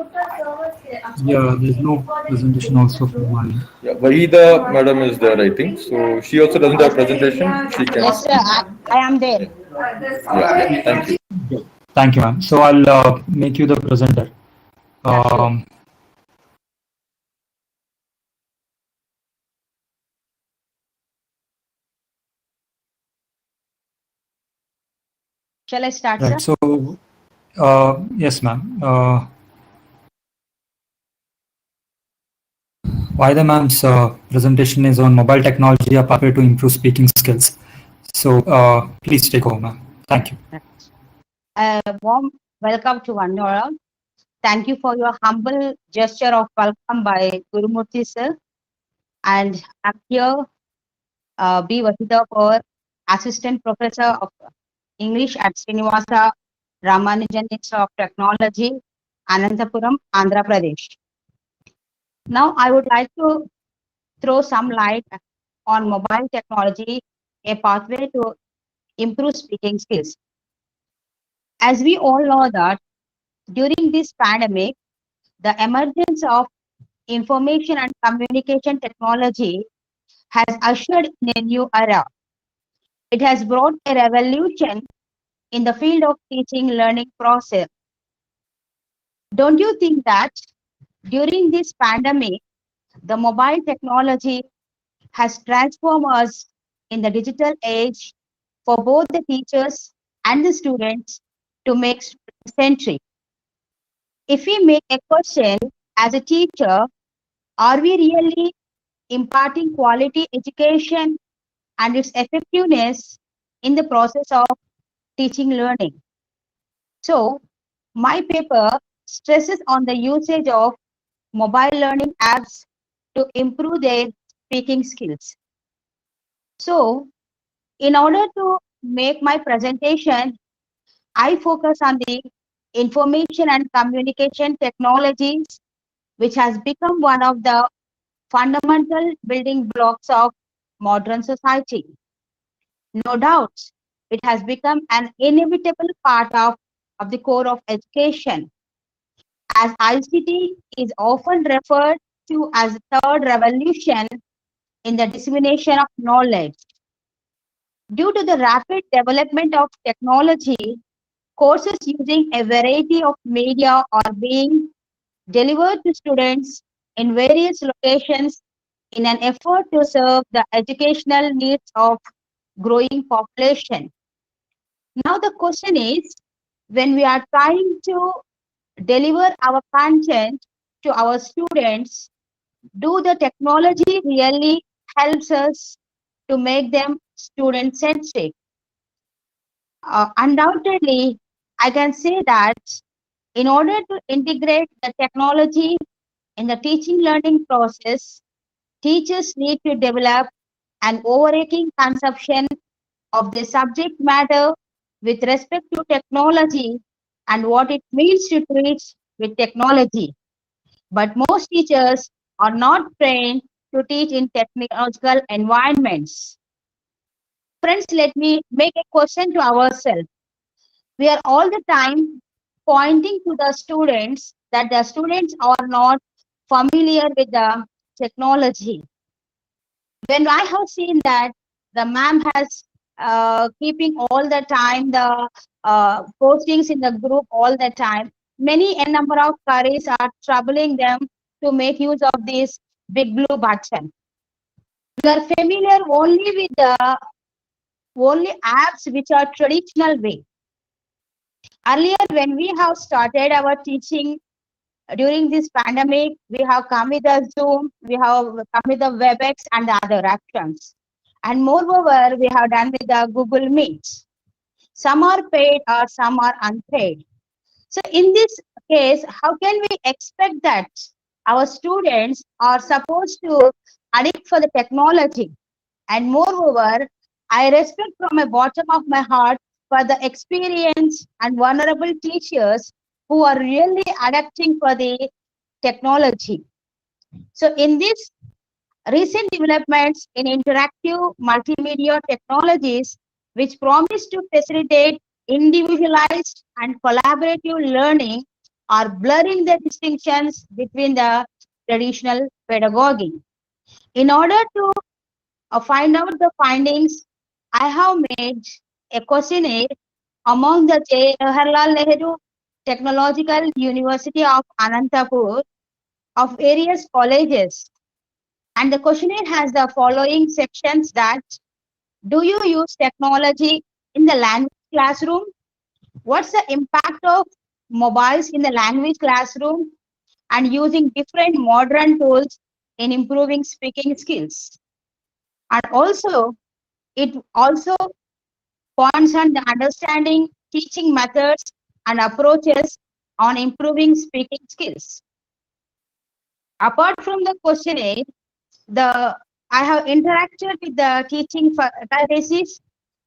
Yeah, there's no presentation also for Malini. Yeah, Vahida madam is there, I think. So she also doesn't have presentation. She can. Yes, sir. I am there. Yeah, thank you. Thank you, ma'am. So I'll make you the presenter. Shall I start, Right. sir? So, yes, ma'am. Vaida ma'am's presentation is on mobile technology, a pathway to improve speaking skills. So, please take over, ma'am. Thank you. Warm welcome to one and all. Thank you for your humble gesture of welcome by Gurumurthy sir. And I'm here, B. Vahida, for Assistant Professor of English at Srinivasa Ramanujan Institute of Technology, Anantapuram, Andhra Pradesh. Now, I would like to throw some light on mobile technology, a pathway to improve speaking skills. As we all know that during this pandemic, the emergence of information and communication technology has ushered in a new era. It has brought a revolution in the field of teaching learning process. Don't you think that during this pandemic, the mobile technology has transformed us in the digital age for both the teachers and the students to make centric? If we make a question as a teacher, are we really imparting quality education and its effectiveness in the process of teaching learning? So, my paper stresses on the usage of mobile learning apps to improve their speaking skills. So, in order to make my presentation, I focus on the information and communication technologies, which has become one of the fundamental building blocks of modern society. No doubt, it has become an inevitable part of the core of education, as ICT is often referred to as the third revolution in the dissemination of knowledge. Due to the rapid development of technology, courses using a variety of media are being delivered to students in various locations in an effort to serve the educational needs of growing population. Now the question is, when we are trying to deliver our content to our students, do the technology really helps us to make them student centric? Undoubtedly, I can say that in order to integrate the technology in the teaching learning process, teachers need to develop an overarching conception of the subject matter with respect to technology and what it means to teach with technology. But most teachers are not trained to teach in technological environments. Friends, let me make a question to ourselves. We are all the time pointing to the students that the students are not familiar with the technology. When I have seen that the ma'am has keeping all the time the postings in the group all the time, many a number of queries are troubling them to make use of this big blue button. We are familiar only with the only apps which are traditional way. Earlier, when we have started our teaching during this pandemic, we have come with the Zoom, we have come with the WebEx and the other actions. And moreover, we have done with the Google Meet. Some are paid or some are unpaid. So in this case, how can we expect that our students are supposed to addict for the technology? And moreover, I respect from the bottom of my heart for the experienced and vulnerable teachers who are really adapting for the technology. So in this recent developments in interactive multimedia technologies, which promise to facilitate individualized and collaborative learning, are blurring the distinctions between the traditional pedagogy. In order to find out the findings, I have made a questionnaire among the Jawaharlal Nehru Technological University of Anantapur of various colleges. And the questionnaire has the following sections: that do you use technology in the language classroom? What's the impact of mobiles in the language classroom and using different modern tools in improving speaking skills? And also, it also points on the understanding teaching methods and approaches on improving speaking skills. Apart from the questionnaire, I have interacted with the teaching faculties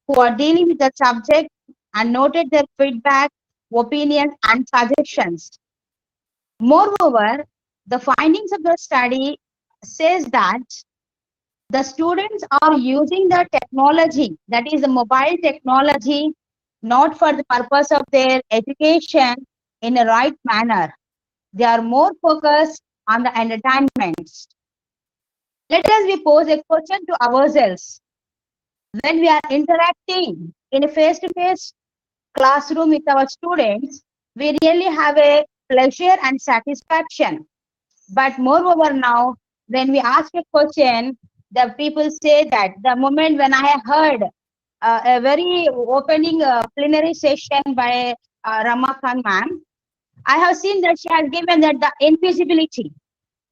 who are dealing with the subject and noted their feedback, opinions, and suggestions. Moreover, the findings of the study says that the students are using the technology, that is the mobile technology, not for the purpose of their education in a right manner. They are more focused on the entertainments. Let us pose a question to ourselves. When we are interacting in a face-to-face classroom with our students, we really have a pleasure and satisfaction. But moreover now, when we ask a question, the people say that the moment when I heard a very opening plenary session by Ramakant ma'am, I have seen that she has given that the invisibility.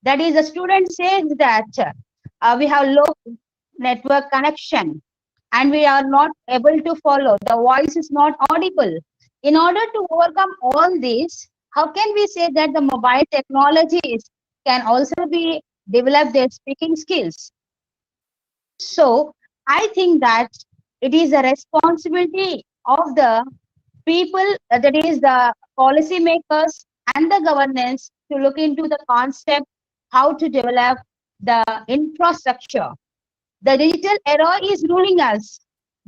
That is, the student says that we have low network connection and we are not able to follow. The voice is not audible. In order to overcome all this, how can we say that the mobile technologies can also be develop their speaking skills? So I think that it is a responsibility of the people, that is the policymakers and the governance, to look into the concept how to develop the infrastructure. The digital era is ruling us,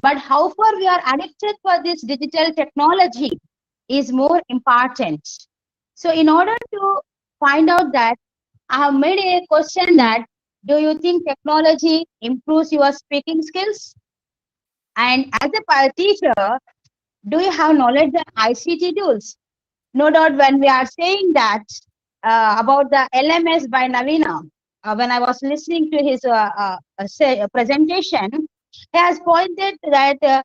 but how far we are addicted for this digital technology is more important. So in order to find out that, I have made a question that, do you think technology improves your speaking skills? And as a teacher, do you have knowledge of ICT tools? No doubt when we are saying that about the LMS by Navina, when I was listening to his presentation, he has pointed that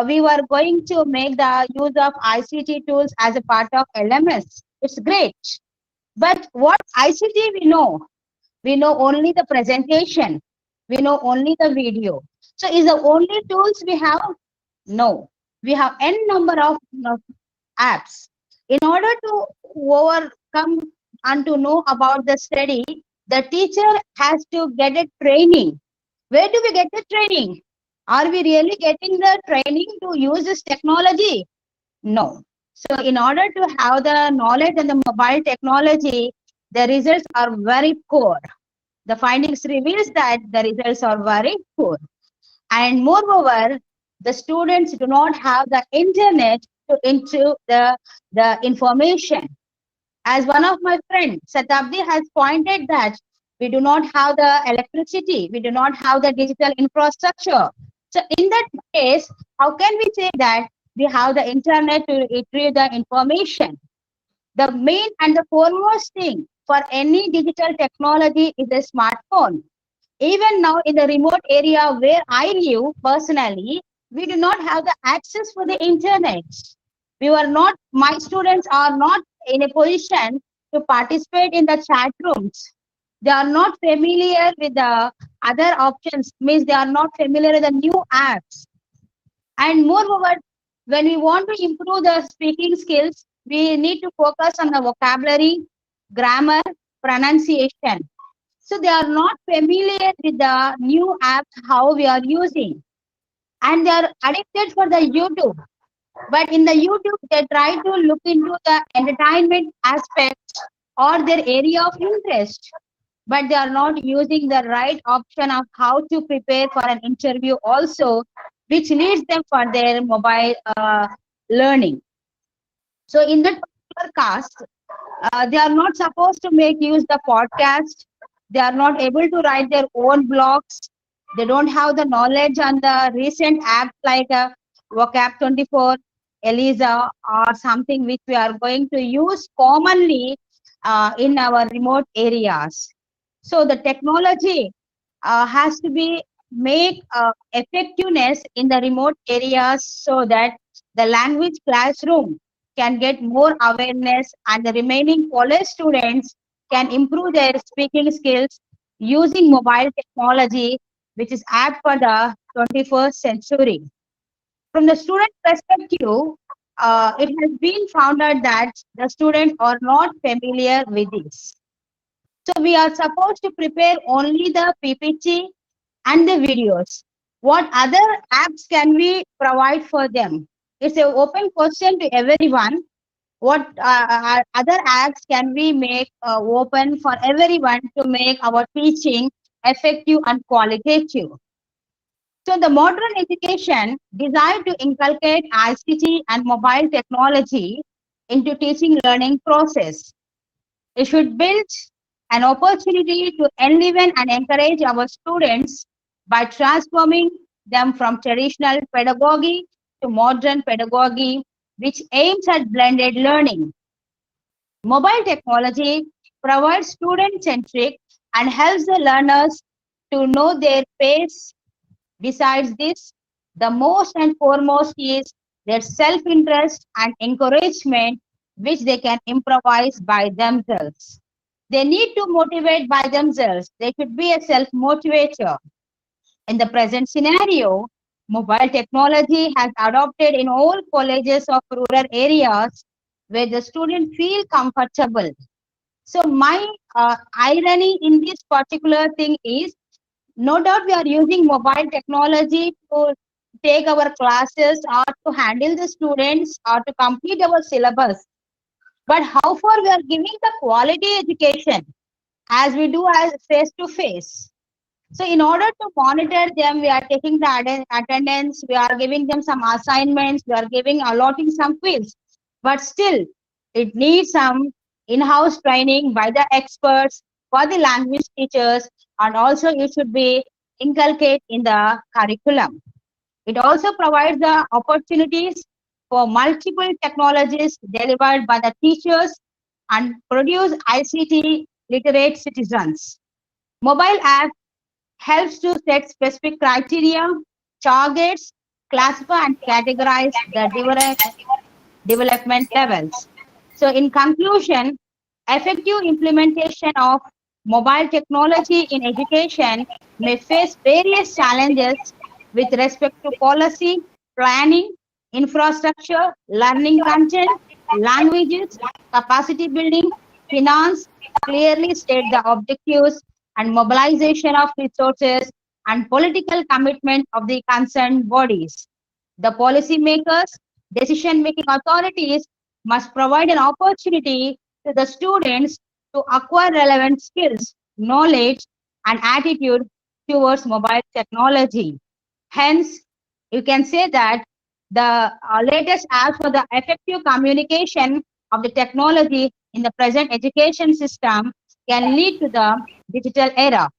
we were going to make the use of ICT tools as a part of LMS. It's great. But what ICT we know? We know only the presentation. We know only the video. So is the only tools we have? No. We have n number of apps. In order to overcome and to know about the study, the teacher has to get a training. Where do we get the training? Are we really getting the training to use this technology? No. So in order to have the knowledge and the mobile technology, the results are very poor. The findings reveals that the results are very poor. And moreover, the students do not have the internet to into the information. As one of my friends, Satabdi, has pointed that we do not have the electricity, we do not have the digital infrastructure. So in that case, how can we say that we have the internet to retrieve the information? The main and the foremost thing for any digital technology is a smartphone. Even now in the remote area where I live personally, we do not have the access for the internet. My students are not in a position to participate in the chat rooms. They are not familiar with the other options, means they are not familiar with the new apps. And moreover, when we want to improve the speaking skills, we need to focus on the vocabulary, grammar, pronunciation. So they are not familiar with the new apps, how we are using. And they are addicted for the YouTube. But in the YouTube, they try to look into the entertainment aspect or their area of interest, but they are not using the right option of how to prepare for an interview also, which leads them for their mobile learning. So in that particular cast, they are not supposed to make use the podcast. They are not able to write their own blogs. They don't have the knowledge on the recent apps like Vocab 24, Eliza, or something which we are going to use commonly in our remote areas. So the technology has to be make effectiveness in the remote areas so that the language classroom can get more awareness and the remaining college students can improve their speaking skills using mobile technology, which is apt for the 21st century. From the student perspective, it has been found out that the students are not familiar with this. So we are supposed to prepare only the PPT and the videos. What other apps can we provide for them? It's an open question to everyone. What other apps can we make open for everyone to make our teaching effective and qualitative? So the modern education desired to inculcate ICT and mobile technology into teaching learning process. It should build an opportunity to enliven and encourage our students by transforming them from traditional pedagogy to modern pedagogy, which aims at blended learning. Mobile technology provides student-centric and helps the learners to know their pace. Besides this, the most and foremost is their self-interest and encouragement, which they can improvise by themselves. They need to motivate by themselves. They should be a self-motivator. In the present scenario, mobile technology has adopted in all colleges of rural areas where the students feel comfortable. So my irony in this particular thing is, no doubt we are using mobile technology to take our classes or to handle the students or to complete our syllabus. But how far we are giving the quality education as we do as face to face. So in order to monitor them, we are taking the attendance, we are giving them some assignments, we are allotting some quiz. But still, it needs some in-house training by the experts for the language teachers, and also it should be inculcated in the curriculum. It also provides the opportunities for multiple technologies delivered by the teachers and produce ICT literate citizens. Mobile app helps to set specific criteria, targets, classify and categorize the development levels. So in conclusion, effective implementation of mobile technology in education may face various challenges with respect to policy, planning, infrastructure, learning content, languages, capacity building, finance, clearly state the objectives and mobilization of resources and political commitment of the concerned bodies. The policymakers, decision-making authorities must provide an opportunity to the students to acquire relevant skills, knowledge, and attitude towards mobile technology. Hence, you can say that the latest apps for the effective communication of the technology in the present education system can lead to the digital era.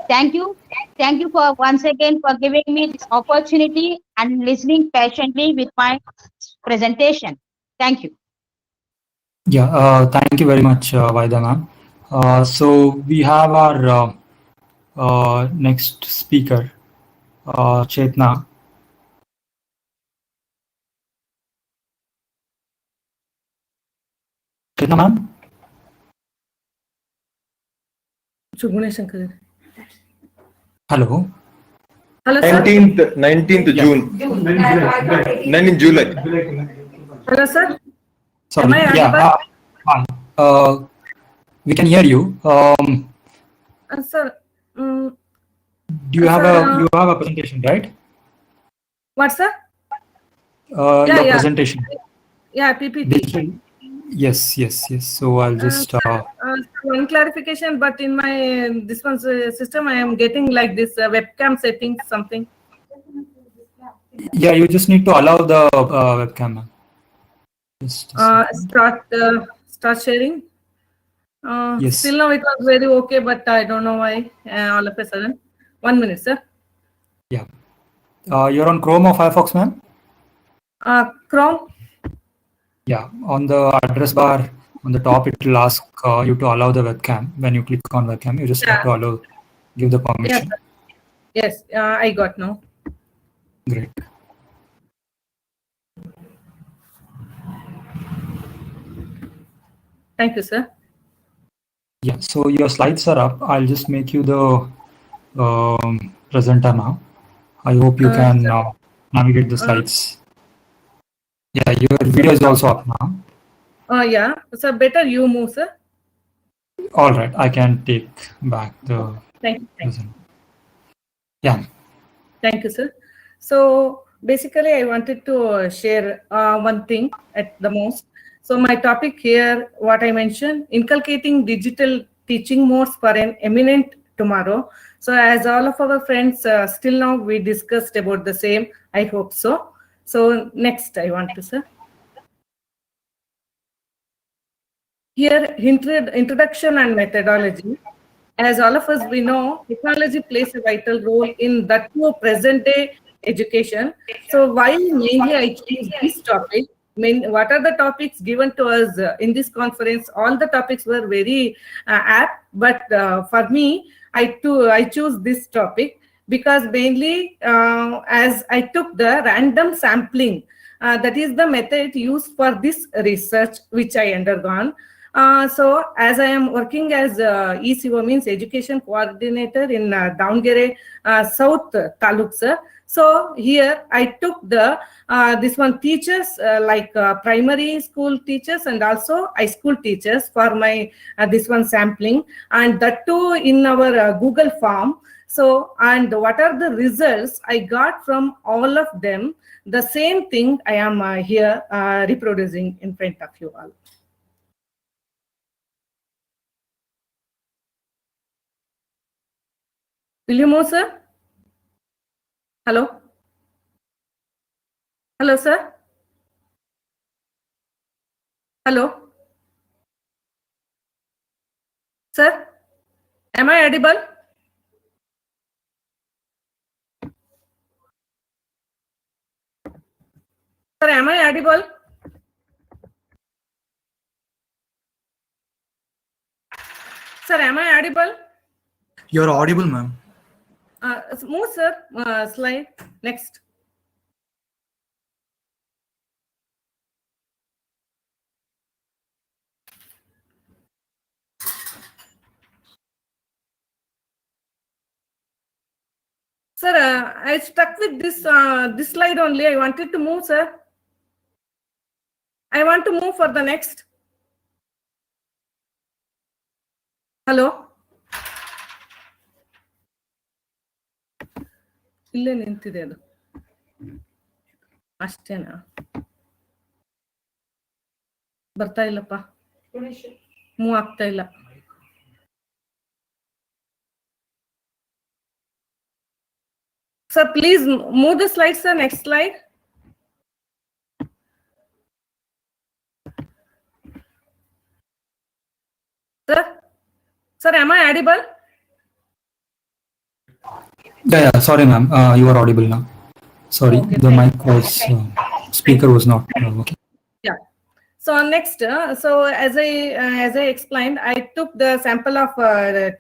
Thank you. Thank you for once again for giving me this opportunity and listening patiently with my presentation. Thank you. Yeah, thank you very much, Vaida ma'am. So we have our next speaker, Chetna. Chetna ma'am? Hello. Hello, sir. 19th June. 19th July. Hello, sir. Sorry. Am I Yeah. audible? We can hear you. Sir, Do you have a presentation, right? what, sir? Yeah, your yeah. presentation. Yeah, PPT. Digital. Yes, yes, yes. So I'll just. One clarification, but in my this one's system, I am getting like this webcam settings something. Yeah, you just need to allow the webcam, ma'am. Just a second. Start sharing. Yes. Still now it was very okay, but I don't know why all of a sudden. 1 minute, sir. Yeah. You're on Chrome or Firefox, ma'am? Chrome. Yeah. On the address bar on the top, it will ask you to allow the webcam. When you click on webcam, you just have to allow, give the permission. Yes, I got now. Great. Thank you, sir. Yeah. So your slides are up. I'll just make you the presenter now. I hope you can navigate the slides. Yeah, your video is also up now. Yeah. So better you move, sir. All right, I can take back the. Thank you. Thank you. Yeah. Thank you, sir. So basically, I wanted to share one thing at the most. So my topic here, what I mentioned, inculcating digital teaching modes for an eminent tomorrow. So as all of our friends, still now we discussed about the same. I hope so. So next, I want to, sir. Here, introduction and methodology. As all of us we know, technology plays a vital role in that present day education. So why mainly I choose this topic? What are the topics given to us in this conference? All the topics were very apt, but for me, I choose this topic because mainly as I took the random sampling, that is the method used for this research which I undergone. So as I am working as ECO, means Education Coordinator in Davangere South Taluk, sir. So here I took the this one teachers like primary school teachers and also high school teachers for my this one sampling, and that too in our Google form. So, and what are the results I got from all of them? The same thing I am here reproducing in front of you all. Will you move, sir? Hello? Hello, sir? Hello? Sir? Am I audible? Sir, am I audible? Sir, am I audible? You're audible, ma'am. Move, sir. Slide. Next. Sir, I stuck with this this slide only. I wanted to move, sir. I want to move for the next. Hello? ಇಲ್ಲೇ ನಿಂತಿದೆ ಅದು ಅಷ್ಟೇನಾ ಬರ್ತಾ ಇಲ್ಲಪ್ಪ move ಆಗ್ತಾ ಇಲ್ಲ sir please move the slide sir next slide sir am I audible? Yeah, sorry, ma'am. You are audible now. Sorry, okay, the mic was speaker was not okay. Yeah. So next, so as I explained, I took the sample of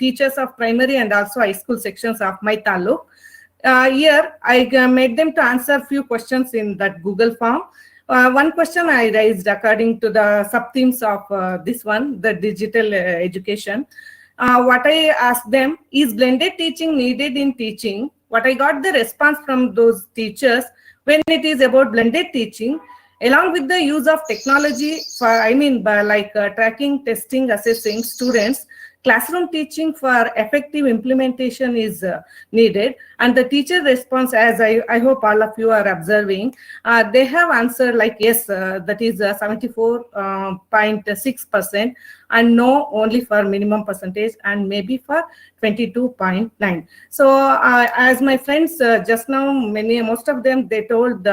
teachers of primary and also high school sections of my taluk. Here I made them to answer few questions in that Google form. One question I raised according to the sub-themes of this one, the digital education. What I asked them, is blended teaching needed in teaching? What I got the response from those teachers, when it is about blended teaching, along with the use of technology, for, I mean, by like tracking, testing, assessing students, classroom teaching for effective implementation is needed. And the teacher response, as I hope all of you are observing, they have answered like yes, that is 74.6%, and no only for minimum percentage, and maybe for 22.9. So as my friends just now, most of them, they told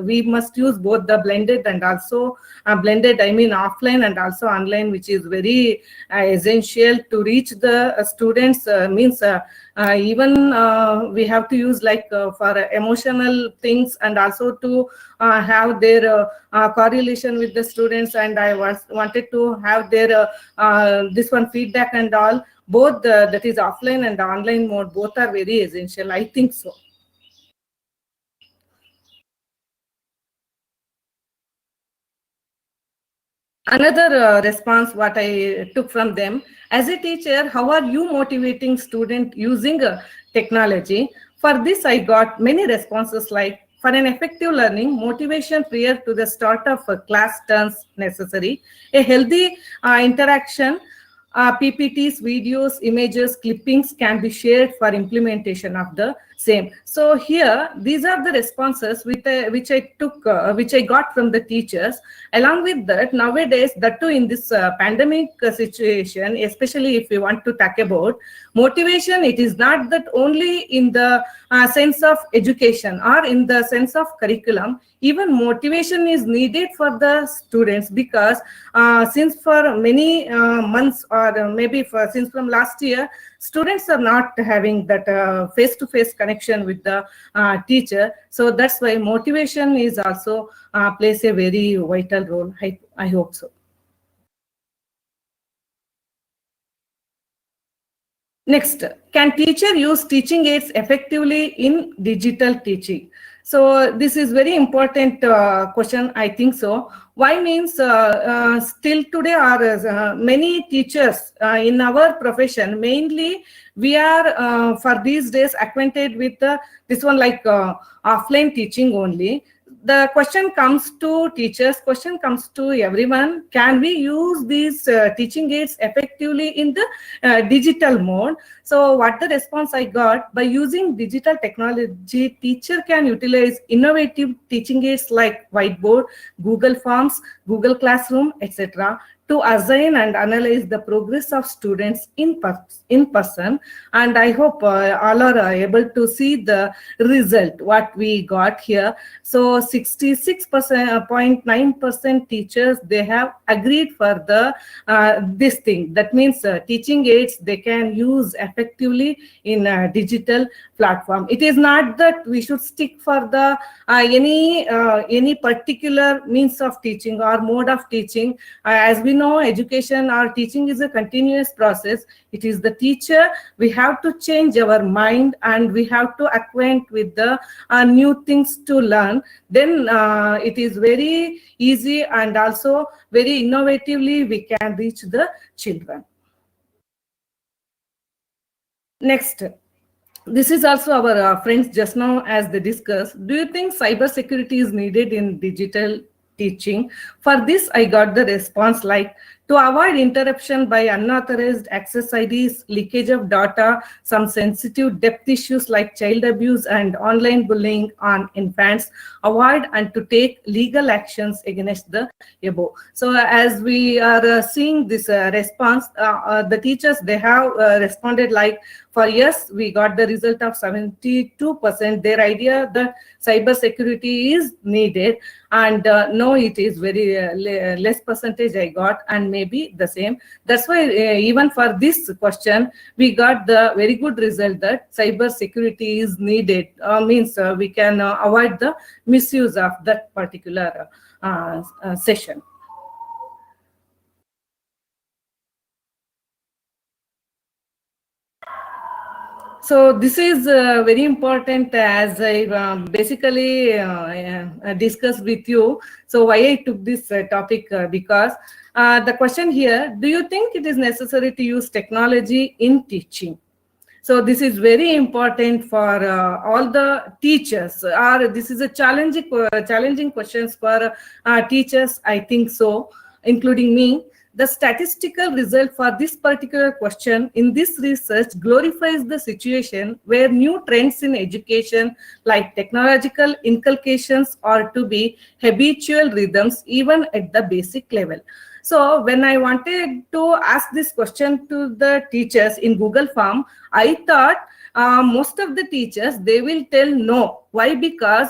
we must use both the blended and also blended, I mean offline and also online, which is very essential to reach the students. Means even we have to use like for emotional things, and also to have their correlation with the students, and I wanted to have their this one feedback and all. Both that is offline and online mode, both are very essential, I think so. Another response what I took from them: as a teacher, how are you motivating student using technology? For this, I got many responses like, for an effective learning, motivation prior to the start of a class turns necessary. A healthy interaction, PPTs, videos, images, clippings can be shared for implementation of the same. So here, these are the responses which I got from the teachers. Along with that, nowadays, that too in this pandemic situation, especially if we want to talk about motivation, it is not that only in the sense of education or in the sense of curriculum. Even motivation is needed for the students, because since for many months, or maybe since from last year, students are not having that face-to-face connection with the teacher. So that's why motivation is also plays a very vital role. I hope so. Next, can teacher use teaching aids effectively in digital teaching? So this is very important question, I think so. Why means still today are many teachers in our profession, mainly we are for these days acquainted with this one like offline teaching only. The question comes to teachers, question comes to everyone: can we use these teaching aids effectively in the digital mode? So what the response I got: by using digital technology, teacher can utilize innovative teaching aids like whiteboard, Google Forms, Google Classroom, etc., to assign and analyze the progress of students in person. And I hope all are able to see the result what we got here. So 66.9% teachers, they have agreed for the this thing. That means teaching aids they can use effectively in a digital platform. It is not that we should stick for the any particular means of teaching or mode of teaching. As we know, education or teaching is a continuous process. It is the teacher, we have to change our mind, and we have to acquaint with the new things to learn. Then it is very easy, and also very innovatively we can reach the children. Next, this is also our friends just now as they discussed. Do you think cybersecurity is needed in digital teaching? For this, I got the response like, to avoid interruption by unauthorized access IDs, leakage of data, some sensitive depth issues like child abuse and online bullying on infants, avoid and to take legal actions against the above. So as we are seeing this response, the teachers, they have responded like, for yes, we got the result of 72%. Their idea that cyber security is needed, and no, it is very less percentage I got, and maybe the same. That's why even for this question, we got the very good result that cyber security is needed. Means we can avoid the misuse of that particular session. So this is very important, as I basically discussed with you. So why I took this topic, because the question here: do you think it is necessary to use technology in teaching? So this is very important for all the teachers. This is a challenging questions for teachers, I think so, including me. the statistical result for this particular question in this research glorifies the situation where new trends in education like technological inculcations are to be habitual rhythms even at the basic level. So when I wanted to ask this question to the teachers in Google Form, I thought most of the teachers, they will tell no. Why? Because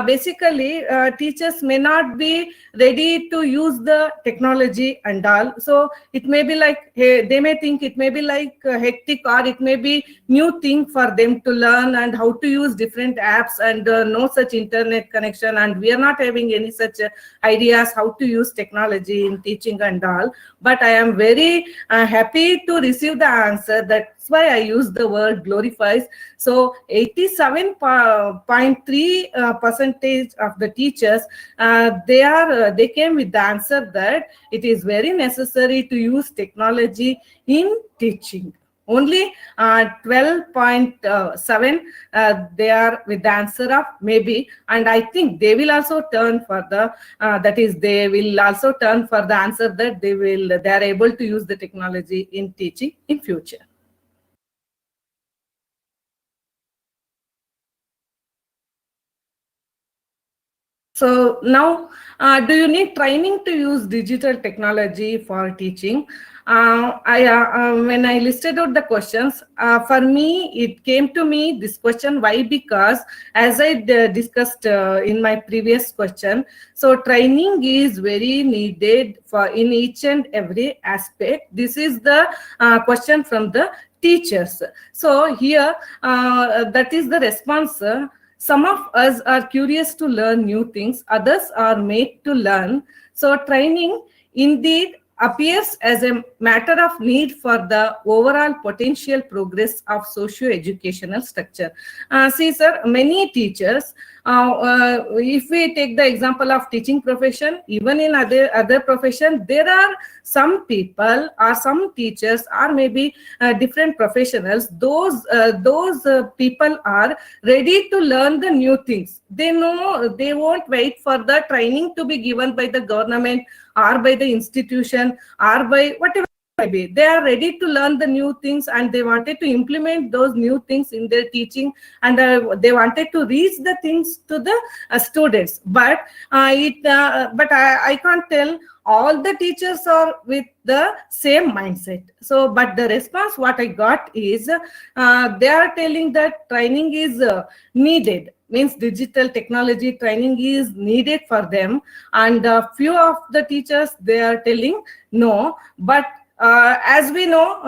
basically teachers may not be ready to use the technology and all. So it may be like, hey, they may think it may be like hectic, or it may be new thing for them to learn and how to use different apps, and no such internet connection, and we are not having any such ideas how to use technology in teaching and all. But I am very happy to receive the answer. That's why I use the word glorifies. So 87.3% of the teachers, they came with the answer that it is very necessary to use technology in teaching. Only 12.7 they are with the answer of maybe, and I think they will also turn for the that is, they will also turn for the answer that they are able to use the technology in teaching in future. So now, do you need training to use digital technology for teaching? When I listed out the questions, for me, it came to me this question. Why? Because as I discussed in my previous question, so training is very needed for in each and every aspect. This is the question from the teachers. So here, that is the response. Some of us are curious to learn new things, others are made to learn. So training indeed appears as a matter of need for the overall potential progress of socio-educational structure. See, sir, many teachers, if we take the example of teaching profession, even in other profession, there are some people or some teachers or maybe different professionals. Those people are ready to learn the new things. They know they won't wait for the training to be given by the government or by the institution or by whatever it may be. They are ready to learn the new things, and they wanted to implement those new things in their teaching, and they wanted to reach the things to the students. But I can't tell all the teachers are with the same mindset. So, but the response what I got is they are telling that training is needed. Means digital technology training is needed for them, and few of the teachers, they are telling no. But as we know,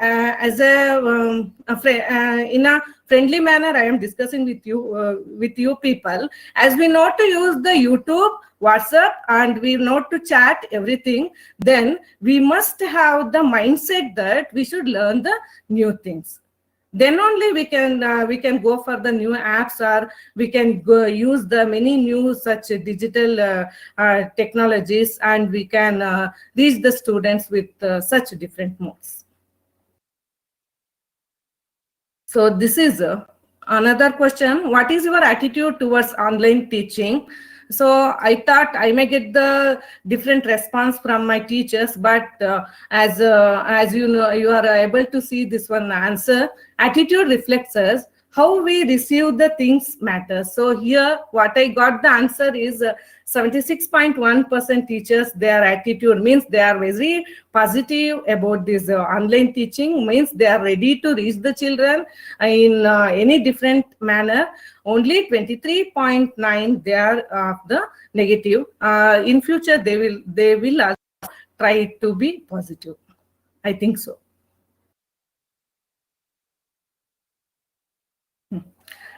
as in a friendly manner, I am discussing with you people. As we know to use the YouTube, WhatsApp, and we know to chat everything, then we must have the mindset that we should learn the new things. Then only we can go for the new apps, or we can go use the many new such digital technologies, and we can reach the students with such different modes. So this is another question. What is your attitude towards online teaching? So I thought I may get the different response from my teachers, but as you know, you are able to see this one answer. Attitude reflects us. How we receive the things matters. So here, what I got the answer is 76.1% teachers, their attitude means they are very positive about this online teaching, means they are ready to reach the children in any different manner. Only 23.9 they are of the negative. In future, they will also try to be positive. I think so.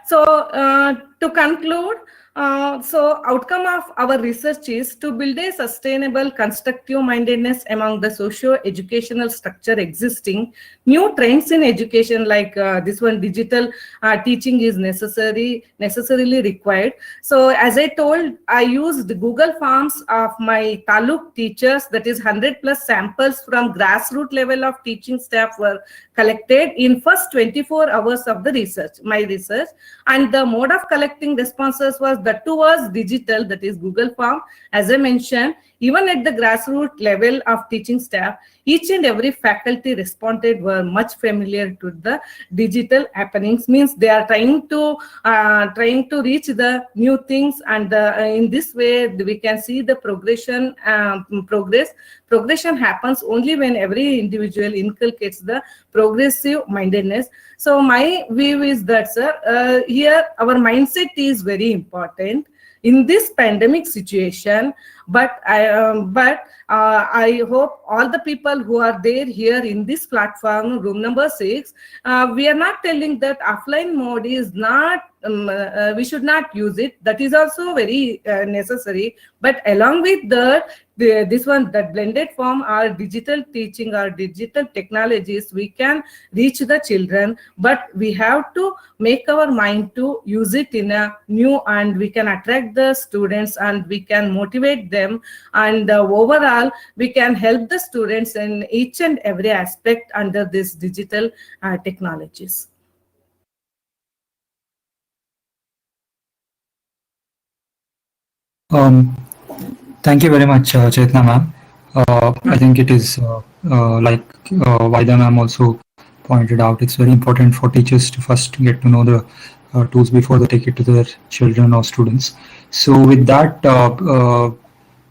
So to conclude, so outcome of our research is to build a sustainable constructive mindedness among the socio-educational structure existing. New trends in education like this one, digital teaching is necessarily required. So as I told, I used Google Forms of my Taluk teachers, that is 100+ samples from grassroots level of teaching staff were collected in first 24 hours of the research, my research, and the mode of collecting responses was that too was digital, that is Google Form. As I mentioned, even at the grassroots level of teaching staff, each and every faculty responded were much familiar to the digital happenings. Means they are trying to reach the new things, and in this way we can see the progression. Progression happens only when every individual inculcates the progressive mindedness. So my view is that, sir, here our mindset is very important in this pandemic situation. But I hope all the people who are there here in this platform, room number 6, we are not telling that offline mode is not, we should not use it. That is also very necessary. But along with that, this one, that blended form or digital teaching or digital technologies, we can reach the children, but we have to make our mind to use it in a new, and we can attract the students and we can motivate them, and overall we can help the students in each and every aspect under this digital technologies. Thank you very much, Chetna ma'am. I think it is like Vaida ma'am also pointed out, it's very important for teachers to first get to know the tools before they take it to their children or students. So with that,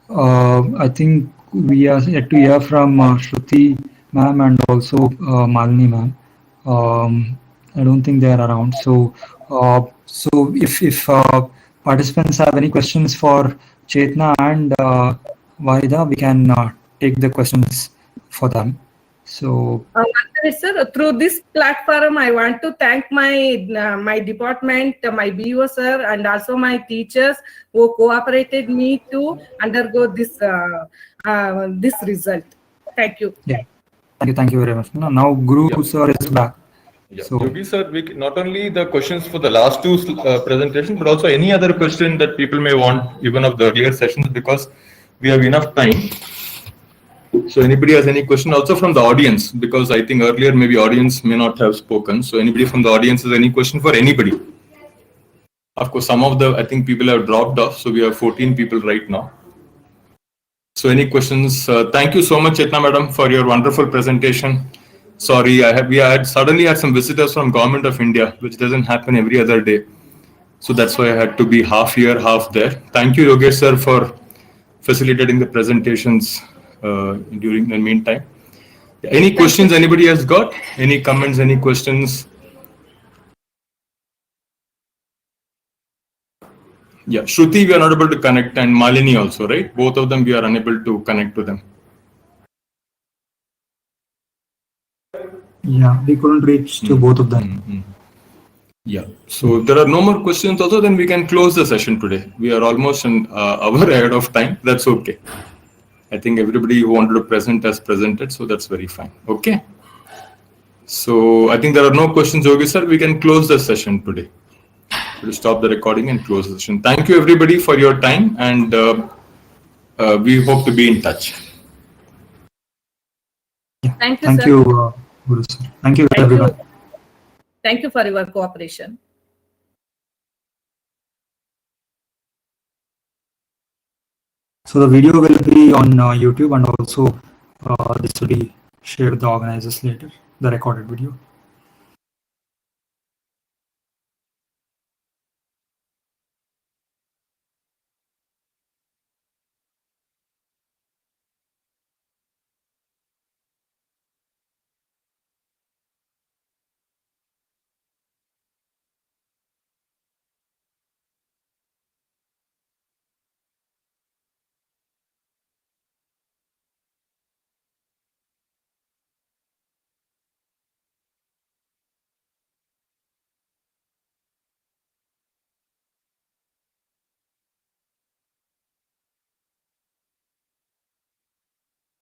I think we are yet to hear from Shruti ma'am and also Malini ma'am. I don't think they are around. So if participants have any questions for Chetna and Vaida, we can take the questions for them. So, sir, through this platform, I want to thank my my department, my BO sir, and also my teachers who cooperated me to undergo this this result. Thank you. Yeah, thank you very much. Now Guru sir is back. Yeah. So, Yogi sir, not only the questions for the last two presentations, but also any other question that people may want, even of the earlier sessions, because we have enough time. So anybody has any question also from the audience, because I think earlier maybe audience may not have spoken. So anybody from the audience has any question for anybody? Of course, some of the, I think people have dropped off. So we have 14 people right now. So any questions? Thank you so much, Chetna madam, for your wonderful presentation. Sorry, we had suddenly had some visitors from Government of India, which doesn't happen every other day. So that's why I had to be half here, half there. Thank you, Yogesh sir, for facilitating the presentations during the meantime. Any questions anybody has got? Any comments, any questions? Yeah, Shruti, we are not able to connect, and Malini also, right? Both of them, we are unable to connect to them. Yeah, we couldn't reach to both of them. Yeah, so there are no more questions also, then we can close the session today. We are almost an hour ahead of time. That's okay. I think everybody who wanted to present has presented, so that's very fine. Okay. So I think there are no questions, Yogi sir. We can close the session today. We'll stop the recording and close the session. Thank you everybody for your time, and we hope to be in touch. Thank you, Thank sir. you, Guru sir. Thank you, everyone. Thank you for your cooperation. So the video will be on YouTube, and also this will be shared with the organizers later, the recorded video.